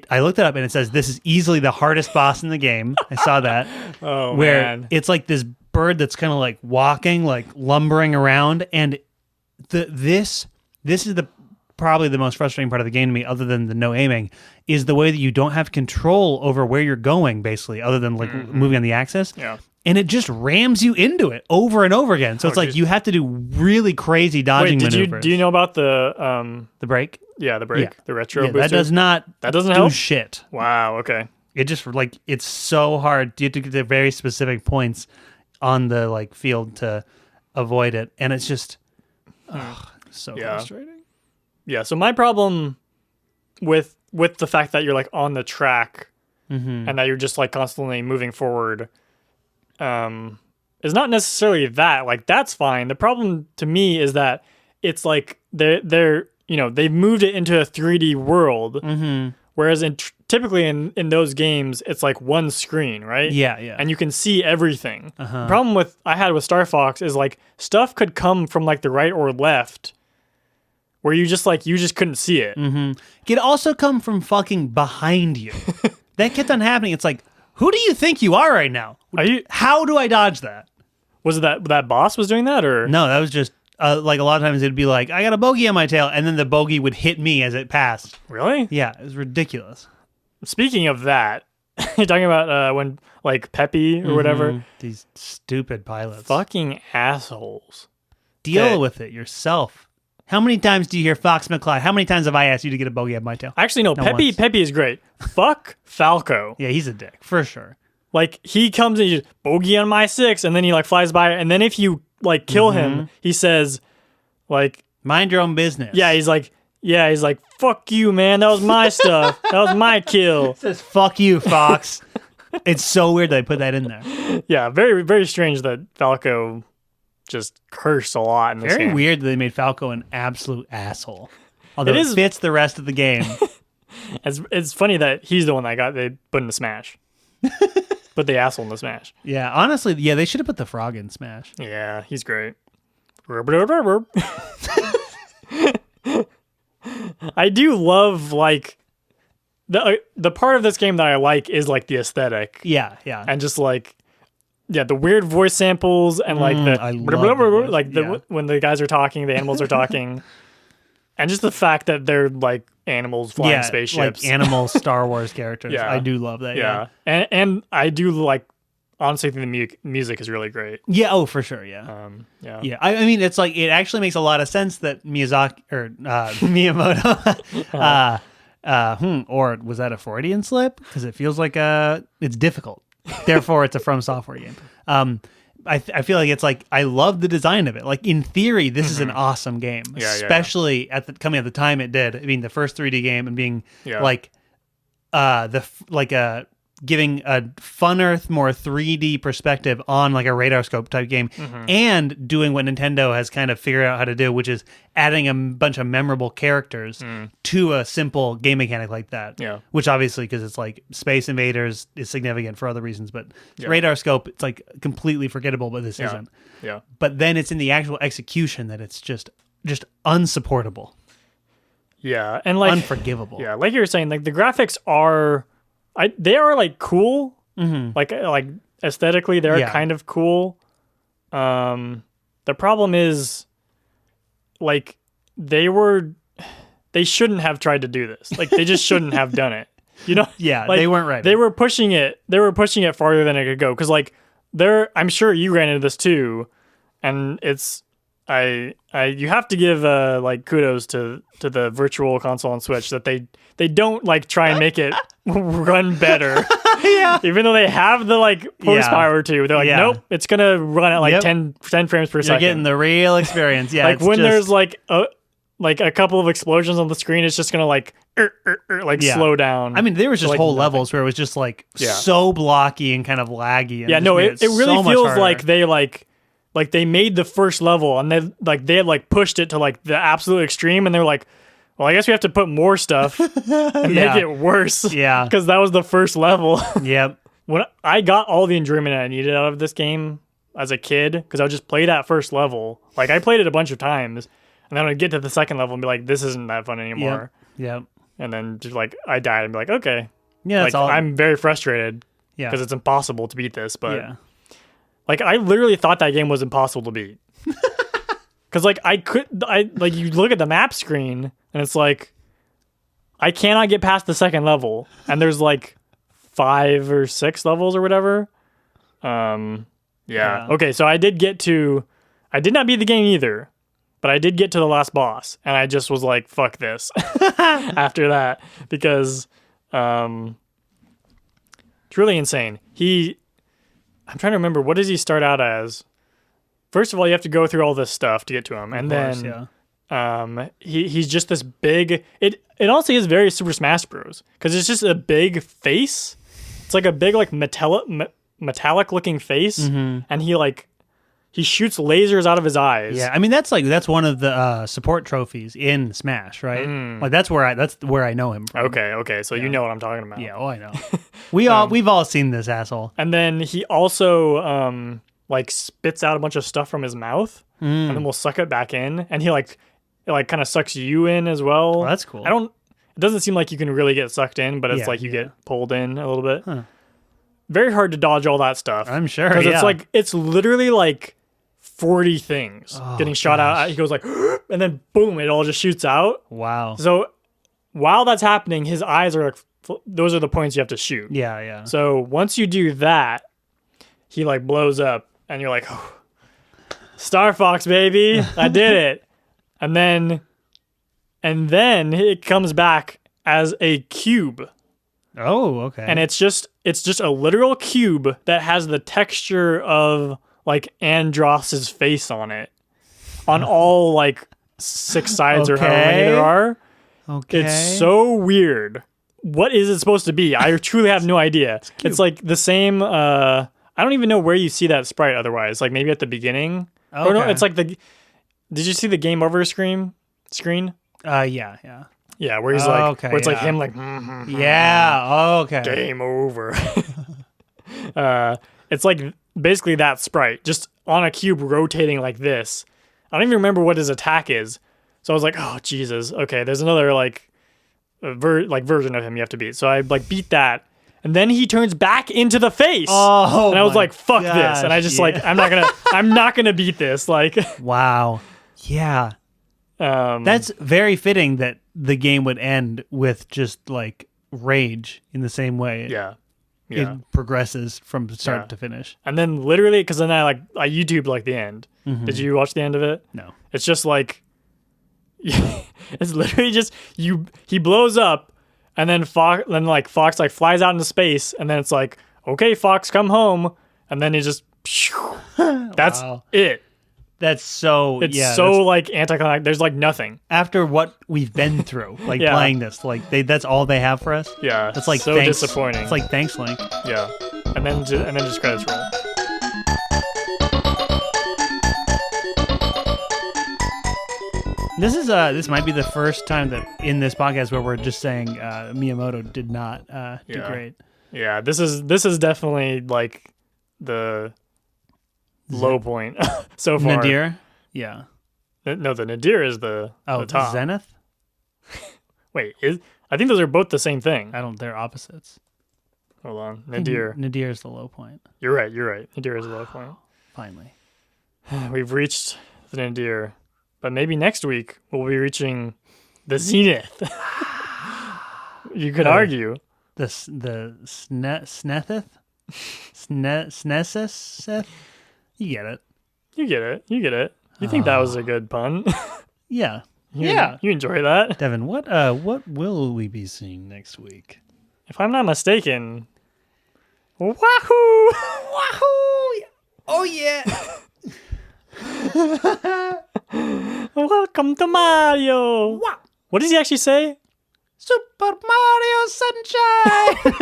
I looked it up and it says this is easily the hardest boss in the game. I saw that. Oh, where man. it's like this bird that's kind of like walking, like lumbering around, and this is probably the most frustrating part of the game to me, other than the no aiming, is the way that you don't have control over where you're going, basically, other than like moving on the axis. Yeah. And it just rams you into it over and over again. So it's like you have to do really crazy dodging maneuvers. Do you know about the brake? Yeah, the brake, Yeah. the retro booster. That doesn't help? shit. Wow. Okay. It just like it's so hard. You have to get to very specific points on the like field to avoid it, and it's just so frustrating. Yeah. So my problem with the fact that you're like on the track and that you're just like constantly moving forward is not necessarily that. Like that's fine. The problem to me is that it's like they're they've moved it into a 3D world, whereas typically in those games it's like one screen, right? Yeah. And you can see everything. The problem I had with Star Fox is like stuff could come from like the right or left, where you just couldn't see it. It could also come from fucking behind you. That kept on happening. It's like, who do you think you are right now? How do I dodge that? Was it that boss was doing that, or no? That was just like a lot of times it'd be like, I got a bogey on my tail, and then the bogey would hit me as it passed. Really? Yeah, it was ridiculous. Speaking of that, you're talking about when like Peppy or whatever. These stupid pilots. Fucking assholes. Deal with it yourself. How many times do you hear Fox McCloud? How many times have I asked you to get a bogey on my tail? Actually, no. Peppy is great. Fuck Falco. Yeah, he's a dick for sure. Like he comes and you just bogey on my 6, and then he like flies by, and then if you like kill him, he says, like, mind your own business. Yeah, he's like, fuck you, man. That was my stuff. That was my kill. It says, fuck you, Fox. It's so weird that I put that in there. Yeah, very, very strange that Falco just cursed a lot in this game. Very weird that they made Falco an absolute asshole. Although it fits the rest of the game. It's funny that he's the one that they put in the Smash. Put the asshole in the Smash. Yeah, honestly, they should have put the frog in Smash. Yeah, he's great. I do love like the part of this game that I like is like the aesthetic. Yeah. And just like the weird voice samples and like when the guys are talking, the animals are talking. And just the fact that they're like animals flying spaceships. Like animal Star Wars characters. Yeah. I do love that. Yeah. And I do like, honestly think the music is really great. Yeah, oh, for sure, yeah. Yeah, I mean, it's like, it actually makes a lot of sense that Miyamoto, or was that a Freudian slip? Because it feels like it's difficult. Therefore, it's a From Software game. I feel like it's like, I love the design of it. Like in theory, this is an awesome game, especially coming at the time it did. I mean, the first 3D game and being giving a funner, more 3D perspective on like a radar scope type game, and doing what Nintendo has kind of figured out how to do, which is adding a bunch of memorable characters to a simple game mechanic like that. Yeah. Which obviously, because it's like Space Invaders is significant for other reasons, but radar scope, it's like completely forgettable, but this isn't. Yeah. But then it's in the actual execution that it's just unsupportable. Yeah, and like unforgivable. Yeah, like you were saying, like the graphics are. They are like cool, like aesthetically they're kind of cool. The problem is, like they shouldn't have tried to do this. Like they just shouldn't have done it. You know? Yeah, like, they weren't ready. They were pushing it. They were pushing it farther than it could go. Because like I'm sure you ran into this too, and it's. You have to give like kudos to the Virtual Console on Switch that they don't like try and make it run better. Yeah. Even though they have the like horsepower to, they're like, nope, it's gonna run at like 10 frames per second. You're getting the real experience. Yeah. Like when there's like a couple of explosions on the screen, it's just gonna like slow down. I mean, there was just whole levels where it was just like so blocky and kind of laggy. And it really feels like they made the first level and they had pushed it to like the absolute extreme, and they're like, well, I guess we have to put more stuff and make it worse. Yeah. Because that was the first level. Yep. When I got all the enjoyment I needed out of this game, as a kid because I would just play that first level. Like I played it a bunch of times, and then I'd get to the second level and be like, "This isn't that fun anymore." Yep. And then just like I died and be like, "Okay." Yeah, like, I'm very frustrated because it's impossible to beat this. But like I literally thought that game was impossible to beat because like you look at the map screen and it's like I cannot get past the second level, and there's like 5 or 6 levels or whatever. Okay, so I did not beat the game either, but I did get to the last boss, and I just was like, fuck this after that, because it's really insane. I'm trying to remember, what does he start out as? First of all, you have to go through all this stuff to get to him, and he's just this big, it honestly is very Super Smash Bros, because it's just a big face. It's like a big like metallic looking face, and he shoots lasers out of his eyes. Yeah, I mean that's one of the support trophies in Smash, right? Like that's where I know him from. Okay, so you know what I'm talking about. Yeah, I know. We've all seen this asshole. And then he also like spits out a bunch of stuff from his mouth, and then we'll suck it back in, and it kind of sucks you in as well. Oh, that's cool. It doesn't seem like you can really get sucked in, but it's like you get pulled in a little bit. Huh. Very hard to dodge all that stuff. I'm sure, because it's literally like 40 things getting shot out. He goes like, and then boom, it all just shoots out. Wow. So while that's happening, his eyes are like, those are the points you have to shoot. Yeah. So once you do that, he like blows up, and you're like, oh, Star Fox, baby, I did it. And then it comes back as a cube. Oh, okay. And it's just a literal cube that has the texture of like Andross's face on it, on all like 6 sides or however many there are. Okay. It's so weird. What is it supposed to be? I truly have no idea. It's like the same. I don't even know where you see that sprite otherwise. Like maybe at the beginning. Okay. Or no, it's like did you see the game over screen? Yeah. Yeah, where he's like, where it's like him like, okay. Game over. It's like basically that sprite, just on a cube rotating like this. I don't even remember what his attack is. So I was like, oh, Jesus. Okay, there's another like version of him you have to beat. So I like beat that. And then he turns back into the face. Oh, and I was like, fuck this. And I just like, I'm not gonna beat this. Like, wow. Yeah. That's very fitting that the game would end with just like rage in the same way. Yeah. It progresses from start to finish. And then literally, because then I YouTubed like the end. Did you watch the end of it? No. It's just like, it's literally just he blows up, and then Fox like flies out into space, and then it's like, okay, Fox, come home, and then he just that's it. That's so like anticlimactic. There's like nothing after what we've been through, like playing this. Like that's all they have for us. Yeah, that's like so thanks. Disappointing. It's like thanks, Link. Yeah, and then just credits roll. This might be the first time that in this podcast where we're just saying Miyamoto did not do great. Yeah, this is definitely like the low point so far. Nadir? Yeah. No, the Nadir is the top. Zenith? Wait, I think those are both the same thing. They're opposites. Hold on. Nadir. Nadir is the low point. You're right. Nadir is the low point. Finally. We've reached the Nadir. But maybe next week we'll be reaching the Zenith. You could argue. The Snethith? Sneseth? You get it. You think that was a good pun? Yeah. You enjoy that? Devin, what will we be seeing next week? If I'm not mistaken, Wahoo! Wahoo! Oh yeah! Welcome to Mario. Wow. What does he actually say? Super Mario Sunshine.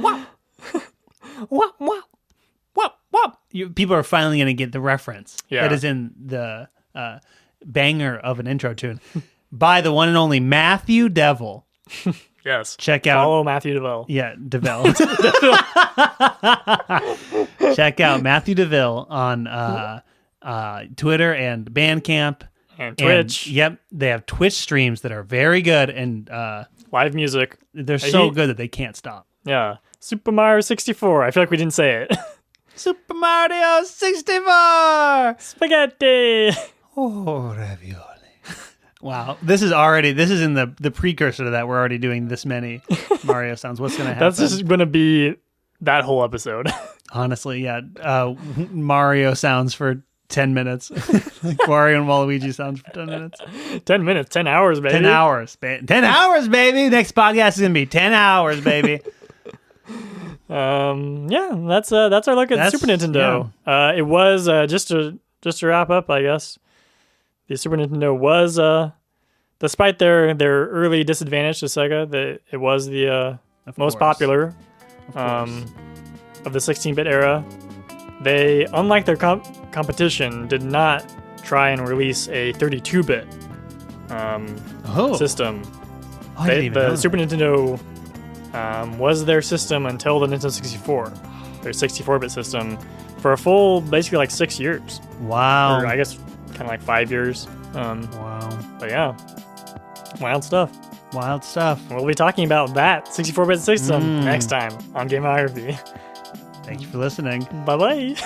Wow. Wow. Wow. Wow. Wow. People are finally going to get the reference. Yeah. That is in the banger of an intro tune by the one and only Matthew Devil. Yes. Check out. Follow Matthew DeVille. Yeah, DeVille. Check out Matthew DeVille on Twitter and Bandcamp. And Twitch. Yep. They have Twitch streams that are very good and live music. They're so good that they can't stop. Yeah. Super Mario 64. I feel like we didn't say it. Super Mario 64! Spaghetti! Oh, ravioli. Wow. This is in the precursor to that. We're already doing this many Mario sounds. What's going to happen? That's just going to be that whole episode. Honestly, yeah. Mario sounds for 10 minutes. Like Wario and Waluigi sounds for 10 minutes. 10 minutes, 10 hours, baby. 10 hours. 10 hours, baby. Next podcast is going to be 10 hours, baby. Yeah, that's our look at the Super Nintendo. Yeah. It was just to wrap up, I guess. The Super Nintendo was despite their early disadvantage to Sega, it was the most popular of the 16-bit era. They, unlike their competition, did not try and release a 32-bit system. The Super Nintendo was their system until the Nintendo 64, their 64-bit system, for a full, basically like 6 years. Wow. Or I guess kind of like 5 years. Wow. But yeah, wild stuff. Wild stuff. We'll be talking about that 64-bit system next time on Gameography. Thank you for listening. Bye-bye.